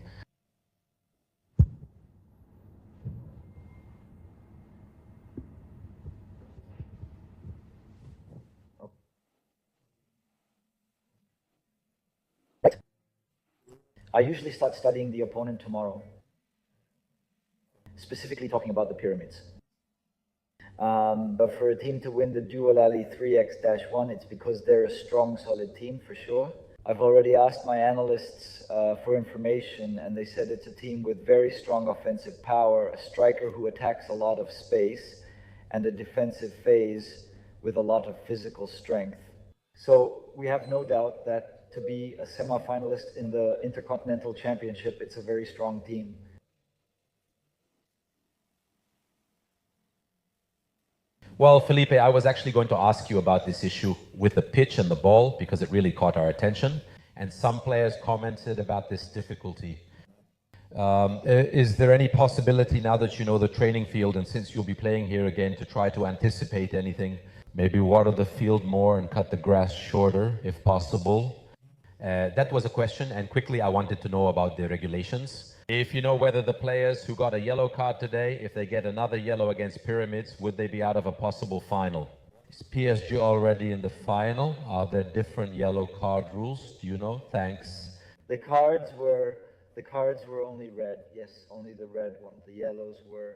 F: I usually start studying the opponent tomorrow, specifically talking about the Pyramids. But for a team to win the Dual Alley 3x-1, it's because they're a strong, solid team for sure. I've already asked my analysts for information, and they said it's a team with very strong offensive power, a striker who attacks a lot of space, and a defensive phase with a lot of physical strength. So we have no doubt that to be a semi-finalist in the Intercontinental Championship, it's a very strong team.
X: Well, Felipe, I was actually going to ask you about this issue with the pitch and the ball because it really caught our attention. And some players commented about this difficulty. Is there any possibility now that you know the training field and since you'll be playing here again to try to anticipate anything? Maybe water the field more and cut the grass shorter if possible? That was a question, and quickly I wanted to know about the regulations. If you know whether the players who got a yellow card today, if they get another yellow against Pyramids, would they be out of a possible final? Is PSG already in the final? Are there different yellow card rules? Do you know? Thanks.
F: The cards were only red. Yes, only the red one. The yellows were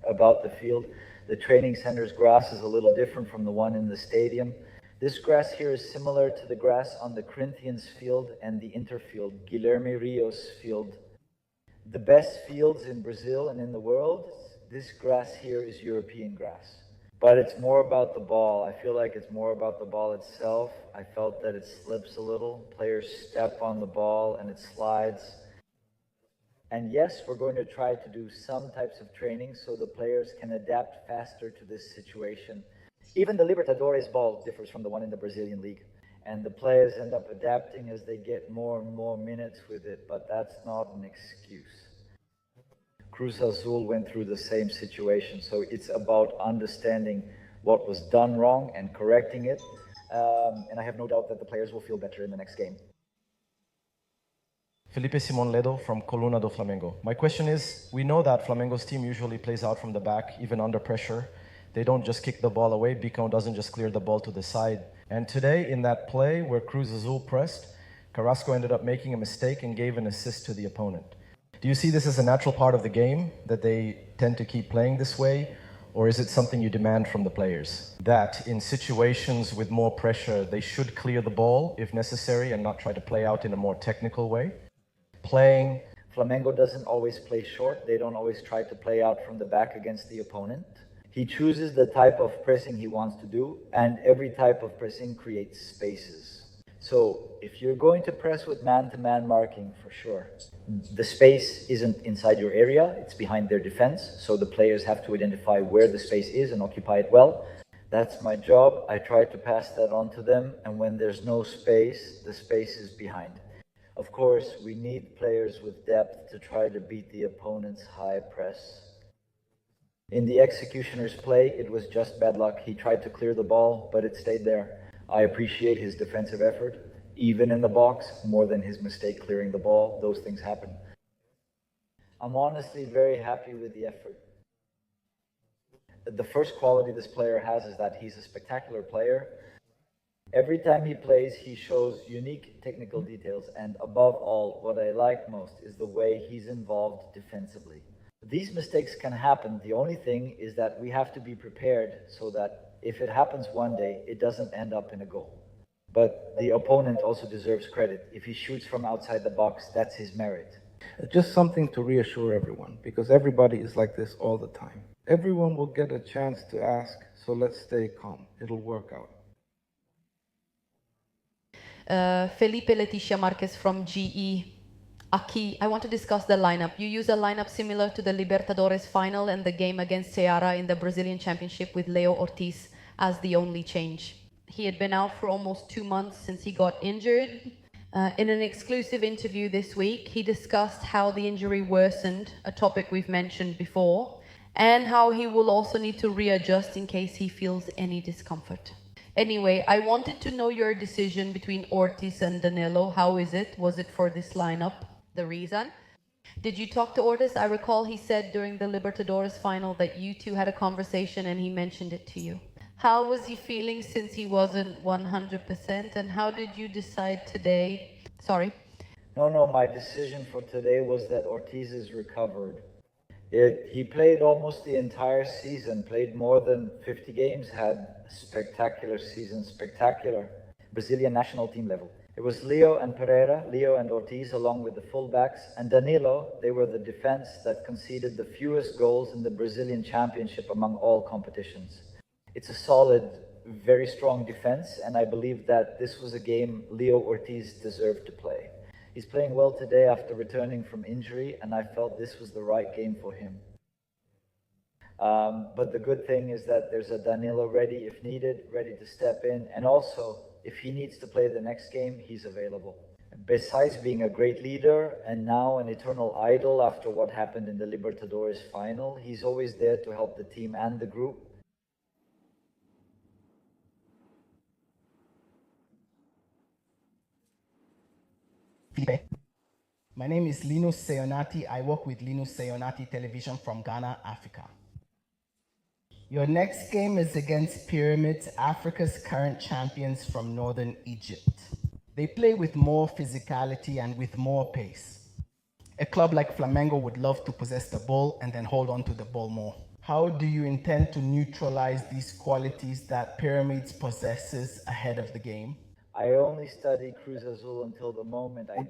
F: about the field. The training center's grass is a little different from the one in the stadium. This grass here is similar to the grass on the Corinthians field and the Interfield, Guilherme Rios field. The best fields in Brazil and in the world, this grass here is European grass. But it's more about the ball. I feel like it's more about the ball itself. I felt that it slips a little. Players step on the ball and it slides. And yes, we're going to try to do some types of training so the players can adapt faster to this situation. Even the Libertadores ball differs from the one in the Brazilian league. And the players end up adapting as they get more and more minutes with it, but that's not an excuse. Cruz Azul went through the same situation, so it's about understanding what was done wrong and correcting it. And I have no doubt that the players will feel better in the next game.
H: Felipe Simon Ledo from Coluna do Flamengo. My question is, we know that Flamengo's team usually plays out from the back, even under pressure. They don't just kick the ball away. Bicão doesn't just clear the ball to the side. And today, in that play where Cruz Azul pressed, Carrasco ended up making a mistake and gave an assist to the opponent. Do you see this as a natural part of the game, that they tend to keep playing this way? Or is it something you demand from the players? That in situations with more pressure, they should clear the ball if necessary and not try to play out in a more technical way?
F: Flamengo doesn't always play short. They don't always try to play out from the back against the opponent. He chooses the type of pressing he wants to do, and every type of pressing creates spaces. So if you're going to press with man-to-man marking, for sure, the space isn't inside your area, it's behind their defense, so the players have to identify where the space is and occupy it well. That's my job. I try to pass that on to them, and when there's no space, the space is behind. Of course, we need players with depth to try to beat the opponent's high press. In the executioner's play, it was just bad luck. He tried to clear the ball, but it stayed there. I appreciate his defensive effort, even in the box, more than his mistake clearing the ball. Those things happen. I'm honestly very happy with the effort. The first quality this player has is that he's a spectacular player. Every time he plays, he shows unique technical details, and above all, what I like most is the way he's involved defensively. These mistakes can happen. The only thing is that we have to be prepared so that if it happens one day, it doesn't end up in a goal. But the opponent also deserves credit. If he shoots from outside the box, that's his merit.
Q: Just something to reassure everyone, because everybody is like this all the time. Everyone will get a chance to ask, so let's stay calm. It'll work out.
P: Felipe Leticia Marquez from GE. Aki, I want to discuss the lineup. You use a lineup similar to the Libertadores final and the game against Ceará in the Brazilian Championship with Leo Ortiz as the only change. He had been out for almost 2 months since he got injured. In an exclusive interview this week, he discussed how the injury worsened, a topic we've mentioned before, and how he will also need to readjust in case he feels any discomfort. Anyway, I wanted to know your decision between Ortiz and Danilo. How is it? Was it for this lineup the reason? Did you talk to Ortiz? I recall he said during the Libertadores final that you two had a conversation and he mentioned it to you. How was he feeling since he wasn't 100%? And how did you decide today? Sorry.
F: No, my decision for today was that Ortiz is recovered. He played almost the entire season, played more than 50 games, had a spectacular season, spectacular Brazilian national team level. It was Leo and Pereira, Leo and Ortiz, along with the fullbacks, and Danilo. They were the defense that conceded the fewest goals in the Brazilian Championship among all competitions. It's a solid, very strong defense, and I believe that this was a game Leo Ortiz deserved to play. He's playing well today after returning from injury, and I felt this was the right game for him. But the good thing is that there's a Danilo ready if needed, ready to step in, and also, if he needs to play the next game, he's available. Besides being a great leader and now an eternal idol after what happened in the Libertadores final, he's always there to help the team and the group.
R: Felipe. My name is Linus Seonati. I work with Linus Seonati Television from Ghana, Africa. Your next game is against Pyramids, Africa's current champions from northern Egypt. They play with more physicality and with more pace. A club like Flamengo would love to possess the ball and then hold on to the ball more. How do you intend to neutralize these qualities that Pyramids possesses ahead of the game?
F: I only studied Cruz Azul until the moment I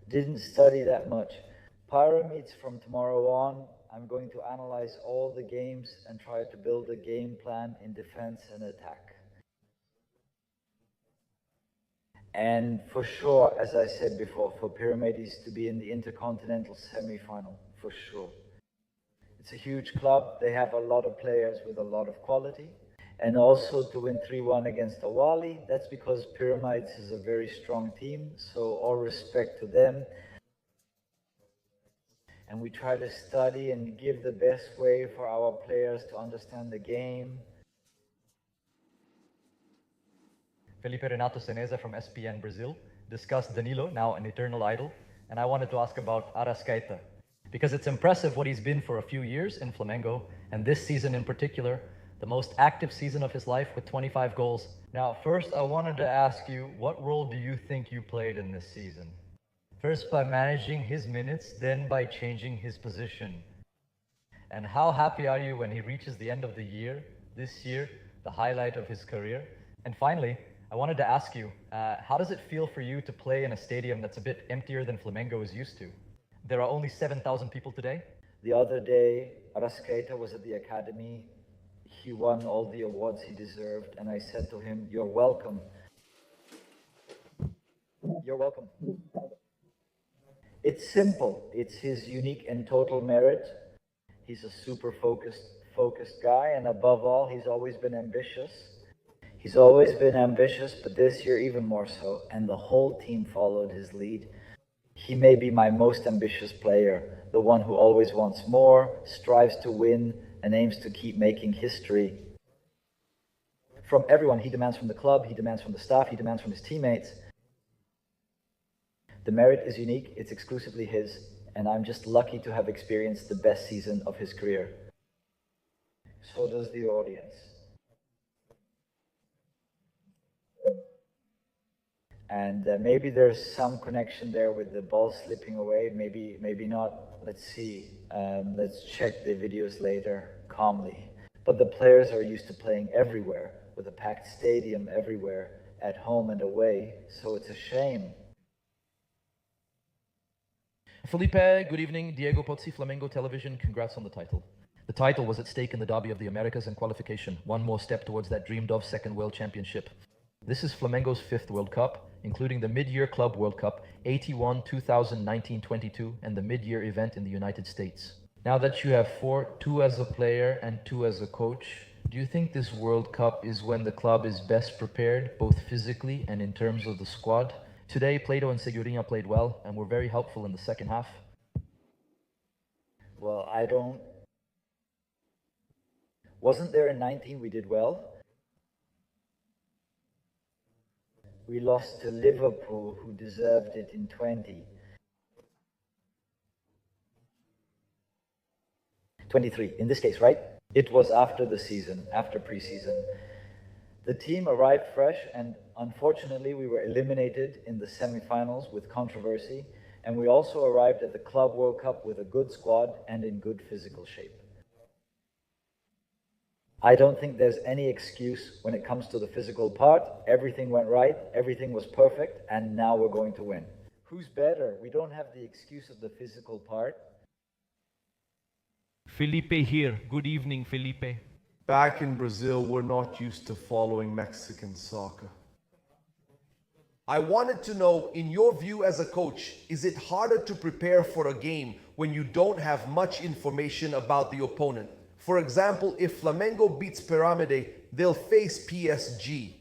F: didn't study that much. Pyramids from tomorrow on, I'm going to analyze all the games and try to build a game plan in defense and attack. And for sure, as I said before, for Pyramids to be in the Intercontinental semi-final, for sure. It's a huge club. They have a lot of players with a lot of quality. And also to win 3-1 against Awali, that's because Pyramids is a very strong team, so all respect to them. And we try to study and give the best way for our players to understand the game.
T: Felipe Renato Seneza from SPN Brazil discussed Danilo, now an eternal idol, and I wanted to ask about Arrascaeta, because it's impressive what he's been for a few years in Flamengo, and this season in particular, the most active season of his life with 25 goals. Now, first I wanted to ask you, what role do you think you played in this season? First by managing his minutes, then by changing his position. And how happy are you when he reaches the end of the year, this year, the highlight of his career? And finally, I wanted to ask you, how does it feel for you to play in a stadium that's a bit emptier than Flamengo is used to? There are only 7,000 people today.
F: The other day, Arrascaeta was at the academy. He won all the awards he deserved, and I said to him, "You're welcome. You're welcome." It's simple. It's his unique and total merit. He's a super focused guy, and above all, he's always been ambitious. He's always been ambitious, but this year even more so, and the whole team followed his lead. He may be my most ambitious player, the one who always wants more, strives to win, and aims to keep making history. From everyone, he demands from the club, he demands from the staff, he demands from his teammates. The merit is unique, it's exclusively his, and I'm just lucky to have experienced the best season of his career. So does the audience. And maybe there's some connection there with the ball slipping away, maybe not. Let's see. Let's check the videos later calmly. But the players are used to playing everywhere, with a packed stadium everywhere, at home and away, so it's a shame.
U: Felipe, good evening. Diego Pozzi, Flamengo Television. Congrats on the title. The title was at stake in the Derby of the Americas and qualification. One more step towards that dreamed of second World Championship. This is Flamengo's 5th World Cup, including the Mid-Year Club World Cup, 81, 2019-22, and the mid-year event in the United States. Now that you have 2 as a player and 2 as a coach, do you think this World Cup is when the club is best prepared, both physically and in terms of the squad? Today, Plato and Segurinha played well and were very helpful in the second half.
F: Well, wasn't there in 19 we did well? We lost to Liverpool, who deserved it in 20. 23, in this case, right? It was after the season, after pre-season. The team arrived fresh, and unfortunately we were eliminated in the semi-finals with controversy, and we also arrived at the Club World Cup with a good squad and in good physical shape. I don't think there's any excuse when it comes to the physical part. Everything went right, everything was perfect, and now we're going to win. Who's better? We don't have the excuse of the physical part.
V: Felipe here. Good evening, Felipe.
Y: Back in Brazil, we're not used to following Mexican soccer. I wanted to know, in your view as a coach, is it harder to prepare for a game when you don't have much information about the opponent? For example, if Flamengo beats Piramide, they'll face PSG.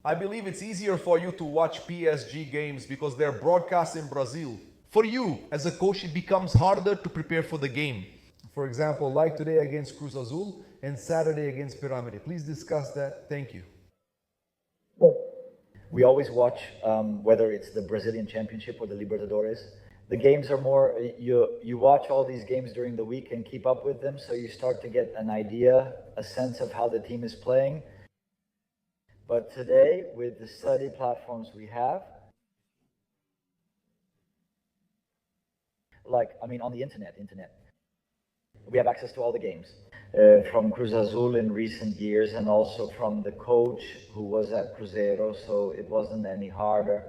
Y: I believe it's easier for you to watch PSG games because they're broadcast in Brazil. For you, as a coach, it becomes harder to prepare for the game. For example, like today against Cruz Azul and Saturday against Pirâmide. Please discuss that. Thank you.
F: We always watch, whether it's the Brazilian Championship or the Libertadores. The games are more, you watch all these games during the week and keep up with them, so you start to get an idea, a sense of how the team is playing. But today, with the study platforms we have, on the internet, we have access to all the games. From Cruz Azul in recent years, and also from the coach who was at Cruzeiro, so it wasn't any harder.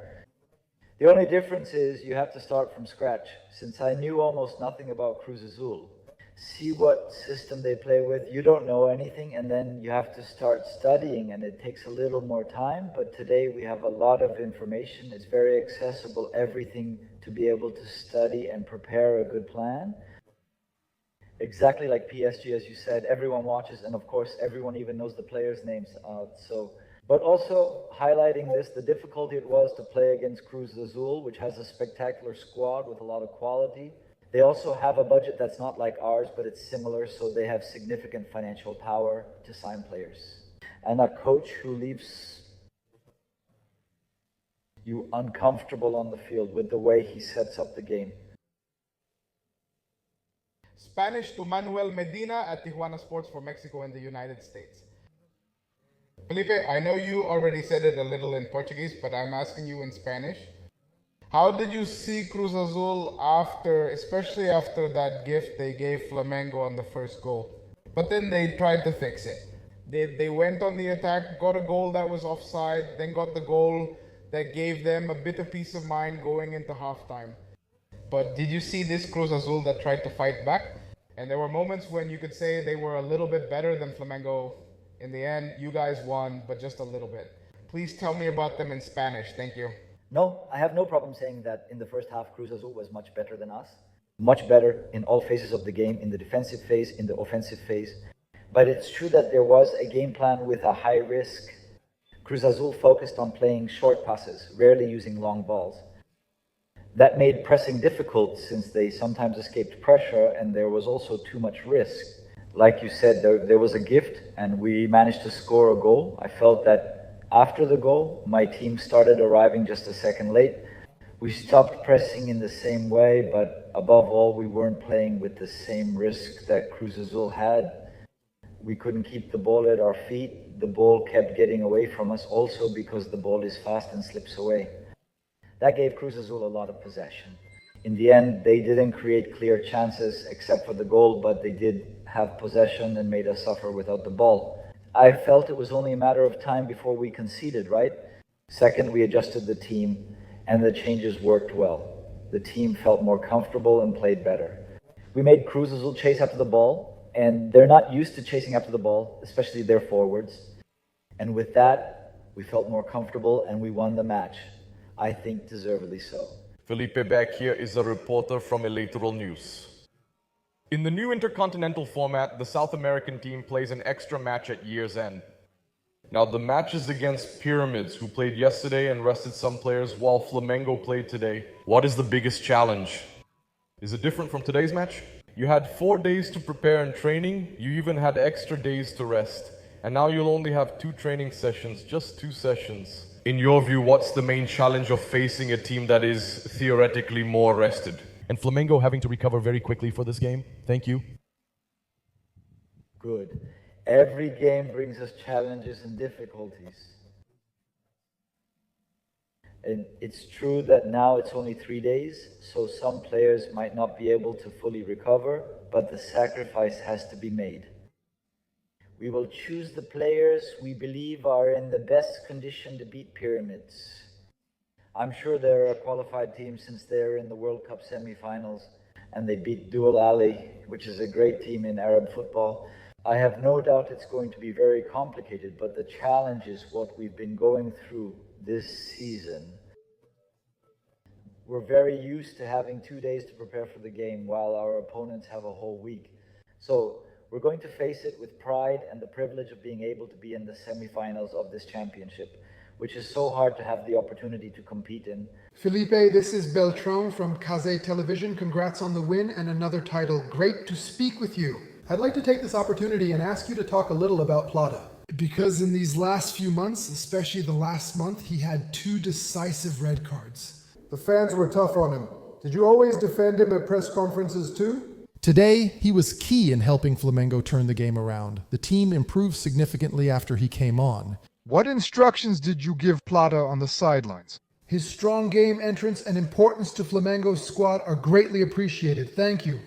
F: The only difference is you have to start from scratch. Since I knew almost nothing about Cruz Azul, see what system they play with, you don't know anything, and then you have to start studying, and it takes a little more time, but today we have a lot of information. It's very accessible, everything to be able to study and prepare a good plan. Exactly like PSG, as you said, everyone watches, and of course, everyone even knows the players' names. But also highlighting this, the difficulty it was to play against Cruz Azul, which has a spectacular squad with a lot of quality. They also have a budget that's not like ours, but it's similar, so they have significant financial power to sign players. And a coach who leaves you uncomfortable on the field with the way he sets up the game.
C: Spanish to Manuel Medina at Tijuana Sports for Mexico and the United States. Felipe, I know you already said it a little in Portuguese, but I'm asking you in Spanish. How did you see Cruz Azul especially after that gift they gave Flamengo on the first goal? But then they tried to fix it. They went on the attack, got a goal that was offside, then got the goal that gave them a bit of peace of mind going into halftime. But did you see this Cruz Azul that tried to fight back? And there were moments when you could say they were a little bit better than Flamengo. In the end, you guys won, but just a little bit. Please tell me about them in Spanish. Thank you.
F: No, I have no problem saying that in the first half, Cruz Azul was much better than us. Much better in all phases of the game, in the defensive phase, in the offensive phase. But it's true that there was a game plan with a high risk. Cruz Azul focused on playing short passes, rarely using long balls. That made pressing difficult since they sometimes escaped pressure, and there was also too much risk. Like you said, there was a gift, and we managed to score a goal. I felt that after the goal, my team started arriving just a second late. We stopped pressing in the same way, but above all, we weren't playing with the same risk that Cruz Azul had. We couldn't keep the ball at our feet. The ball kept getting away from us also because the ball is fast and slips away. That gave Cruz Azul a lot of possession. In the end, they didn't create clear chances except for the goal, but they did have possession and made us suffer without the ball. I felt it was only a matter of time before we conceded, right? Second, we adjusted the team, and the changes worked well. The team felt more comfortable and played better. We made Cruz Azul chase after the ball, and they're not used to chasing after the ball, especially their forwards. And with that, we felt more comfortable and we won the match. I think deservedly so.
D: Felipe back here is a reporter from Electoral News. In the new intercontinental format, the South American team plays an extra match at year's end. Now the match is against Pyramids, who played yesterday and rested some players while Flamengo played today. What is the biggest challenge? Is it different from today's match? You had 4 days to prepare and training, you even had extra days to rest. And now you'll only have 2 training sessions, just 2 sessions. In your view, what's the main challenge of facing a team that is theoretically more rested?
L: And Flamengo having to recover very quickly for this game? Thank you.
F: Good. Every game brings us challenges and difficulties. And it's true that now it's only 3 days, so some players might not be able to fully recover, but the sacrifice has to be made. We will choose the players we believe are in the best condition to beat Pyramids. I'm sure they're a qualified team since they're in the World Cup semifinals and they beat Dual Ali, which is a great team in Arab football. I have no doubt it's going to be very complicated, but the challenge is what we've been going through this season. We're very used to having 2 days to prepare for the game while our opponents have a whole week. So we're going to face it with pride and the privilege of being able to be in the semifinals of this championship. which is so hard to have the opportunity to compete in.
B: Felipe, this is Beltran from Kaze Television. Congrats on the win and another title. Great to speak with you. I'd like to take this opportunity and ask you to talk a little about Plata. Because in these last few months, especially the last month, he had 2 decisive red cards.
W: The fans were tough on him. Did you always defend him at press conferences too?
G: Today, he was key in helping Flamengo turn the game around. The team improved significantly after he came on.
W: What instructions did you give Plata on the sidelines?
B: His strong game entrance and importance to Flamengo's squad are greatly appreciated. Thank you.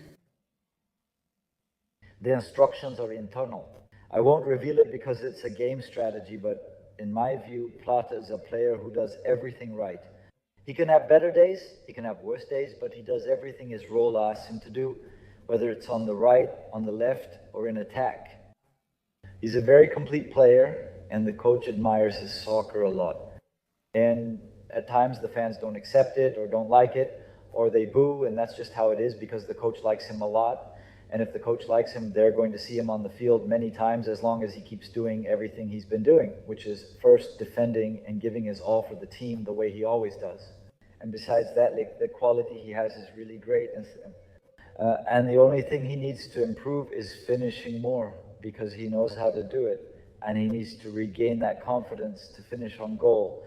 F: The instructions are internal. I won't reveal it because it's a game strategy, but in my view, Plata is a player who does everything right. He can have better days, he can have worse days, but he does everything his role asks him to do, whether it's on the right, on the left, or in attack. He's a very complete player, and the coach admires his soccer a lot. And at times the fans don't accept it or don't like it, or they boo, and that's just how it is because the coach likes him a lot. And if the coach likes him, they're going to see him on the field many times as long as he keeps doing everything he's been doing, which is first defending and giving his all for the team the way he always does. And besides that, the quality he has is really great. And the only thing he needs to improve is finishing more because he knows how to do it. And he needs to regain that confidence to finish on goal.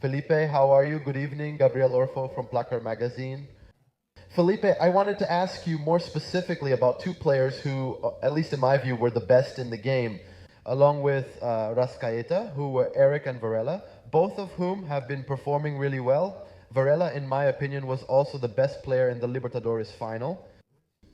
H: Felipe, how are you? Good evening. Gabriel Orfo from Placar Magazine. Felipe, I wanted to ask you more specifically about 2 players who, at least in my view, were the best in the game, along with Rascaeta, who were Eric and Varela, both of whom have been performing really well. Varela, in my opinion, was also the best player in the Libertadores final.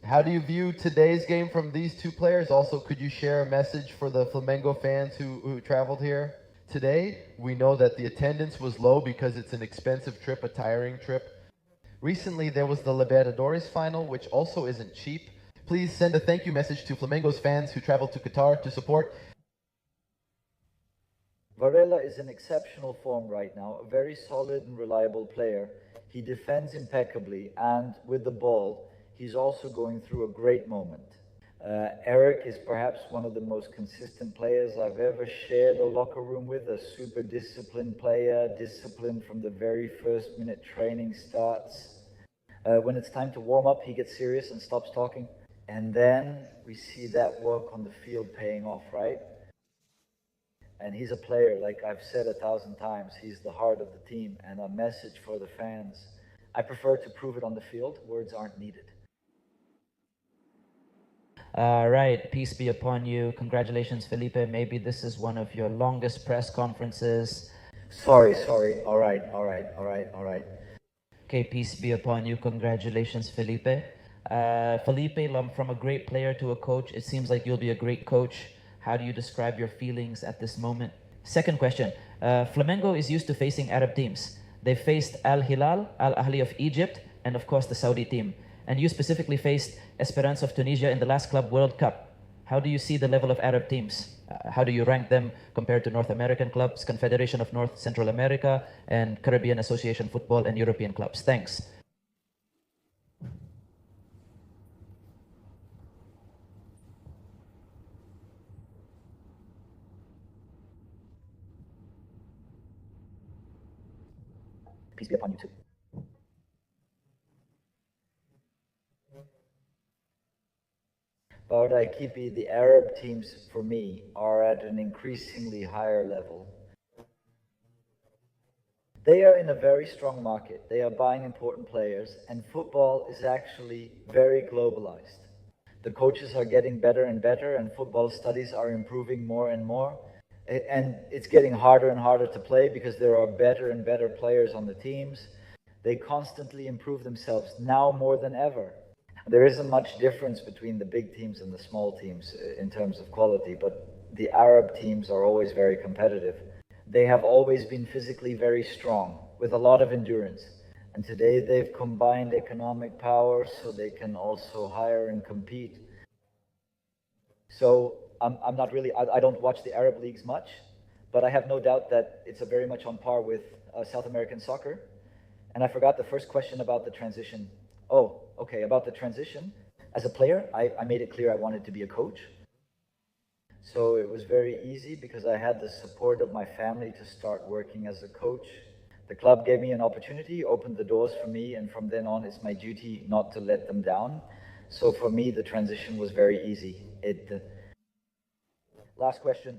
H: How do you view today's game from these 2 players? Also, could you share a message for the Flamengo fans who traveled here? Today, we know that the attendance was low because it's an expensive trip, a tiring trip. Recently, there was the Libertadores final, which also isn't cheap. Please send a thank you message to Flamengo's fans who traveled to Qatar to support.
F: Varela is in exceptional form right now, a very solid and reliable player. He defends impeccably, and with the ball, he's also going through a great moment. Eric is perhaps one of the most consistent players I've ever shared a locker room with, a super disciplined player, disciplined from the very first minute training starts. When it's time to warm up, he gets serious and stops talking. And then we see that work on the field paying off, right? And he's a player, like I've said 1,000 times, he's the heart of the team and a message for the fans. I prefer to prove it on the field, words aren't needed.
I: Right, peace be upon you. Congratulations, Felipe. Maybe this is one of your longest press conferences.
F: Sorry. All right.
I: Okay, peace be upon you. Congratulations, Felipe. Felipe, from a great player to a coach, it seems like you'll be a great coach. How do you describe your feelings at this moment? Second question. Flamengo is used to facing Arab teams. They faced Al Hilal, Al Ahli of Egypt, and of course the Saudi team. And you specifically faced Esperance of Tunisia in the last Club World Cup. How do you see the level of Arab teams? How do you rank them compared to North American clubs, Confederation of North Central America, and Caribbean Association Football and European clubs? Thanks.
F: Peace be upon you too. But Kipi, the Arab teams for me are at an increasingly higher level. They are in a very strong market. They are buying important players, and football is actually very globalized. The coaches are getting better and better, and football studies are improving more and more. And it's getting harder and harder to play because there are better and better players on the teams. They constantly improve themselves, now more than ever. There isn't much difference between the big teams and the small teams in terms of quality, but the Arab teams are always very competitive. They have always been physically very strong, with a lot of endurance. And today they've combined economic power so they can also hire and compete. So I'm not really, I don't watch the Arab leagues much, but I have no doubt that it's very much on par with South American soccer. And I forgot the first question about the transition. Oh, okay, about the transition. As a player, I made it clear I wanted to be a coach. So it was very easy because I had the support of my family to start working as a coach. The club gave me an opportunity, opened the doors for me, and from then on it's my duty not to let them down. So for me, the transition was very easy. Last question.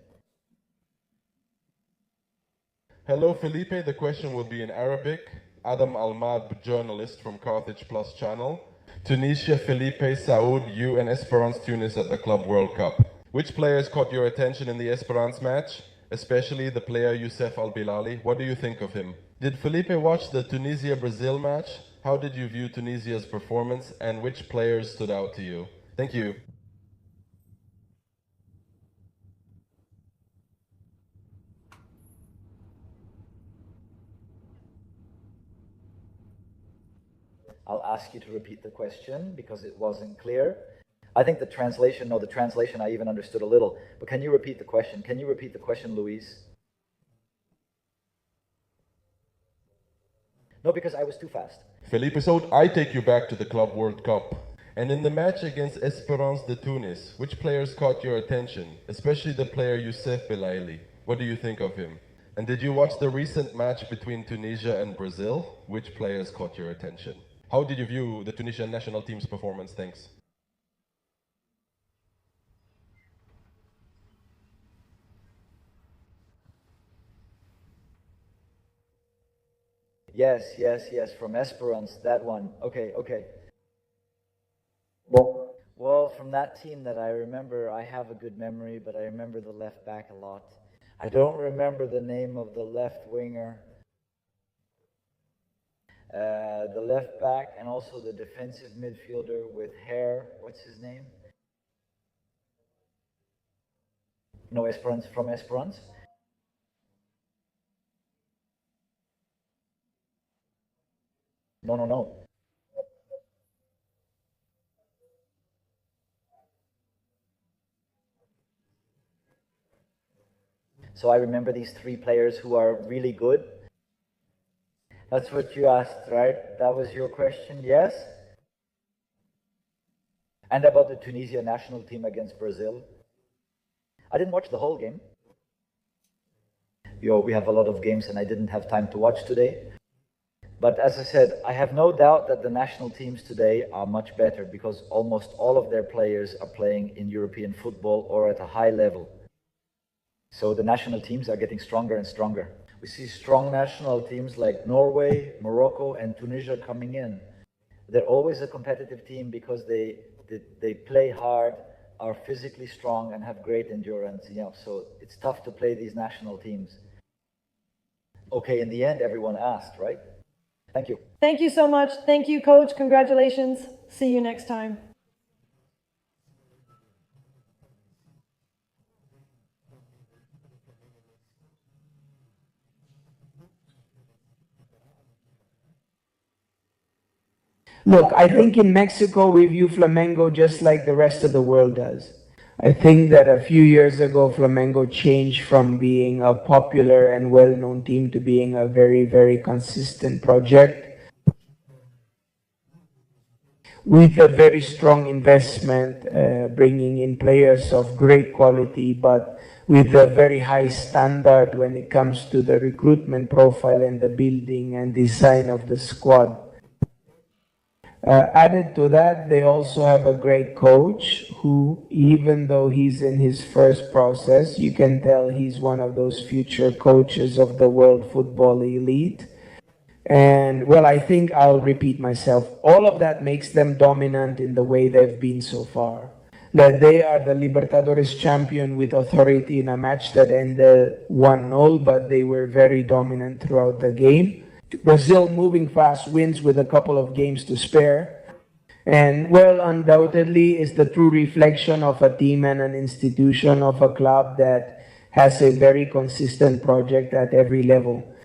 E: Hello, Felipe. The question will be in Arabic. Adam Almad, journalist from Carthage Plus channel. Tunisia, Felipe, Saud, you and Esperance Tunis at the Club World Cup. Which players caught your attention in the Esperance match? Especially the player Youssef Al-Bilali. What do you think of him? Did Felipe watch the Tunisia-Brazil match? How did you view Tunisia's performance and which players stood out to you? Thank you.
F: I'll ask you to repeat the question because it wasn't clear. I think the translation I even understood a little, but can you repeat the question? Can you repeat the question, Luís? No, because I was too fast.
E: Felipe Saud, I take you back to the Club World Cup. And in the match against Esperance de Tunis, which players caught your attention? Especially the player Youssef Belaili. What do you think of him? And did you watch the recent match between Tunisia and Brazil? Which players caught your attention? How did you view the Tunisian national team's performance? Thanks.
F: Yes, from Esperance, that one. Okay. Well, from that team that I remember, I have a good memory, but I remember the left back a lot. I don't remember the name of the left winger. The left back and also the defensive midfielder with hair. What's his name? No, Esperance, from Esperance. No. So I remember these three players who are really good. That's what you asked, right? That was your question, yes? And about the Tunisia national team against Brazil. I didn't watch the whole game. We have a lot of games and I didn't have time to watch today. But as I said, I have no doubt that the national teams today are much better because almost all of their players are playing in European football or at a high level. So the national teams are getting stronger and stronger. We see strong national teams like Norway, Morocco, and Tunisia coming in. They're always a competitive team because they play hard, are physically strong, and have great endurance. So it's tough to play these national teams. Okay, in the end, everyone asked, right? Thank you.
J: Thank you so much. Thank you, Coach. Congratulations. See you next time.
M: Look, I think in Mexico we view Flamengo just like the rest of the world does. I think that a few years ago Flamengo changed from being a popular and well-known team to being a very, very consistent project with a very strong investment, bringing in players of great quality, but with a very high standard when it comes to the recruitment profile and the building and design of the squad. Added to that, they also have a great coach who, even though he's in his first process, you can tell he's one of those future coaches of the world football elite. And, well, I think I'll repeat myself. All of that makes them dominant in the way they've been so far. That they are the Libertadores champion with authority in a match that ended 1-0, but they were very dominant throughout the game. Brazil, moving fast, wins with a couple of games to spare. And, well, undoubtedly is the true reflection of a team and an institution of a club that has a very consistent project at every level.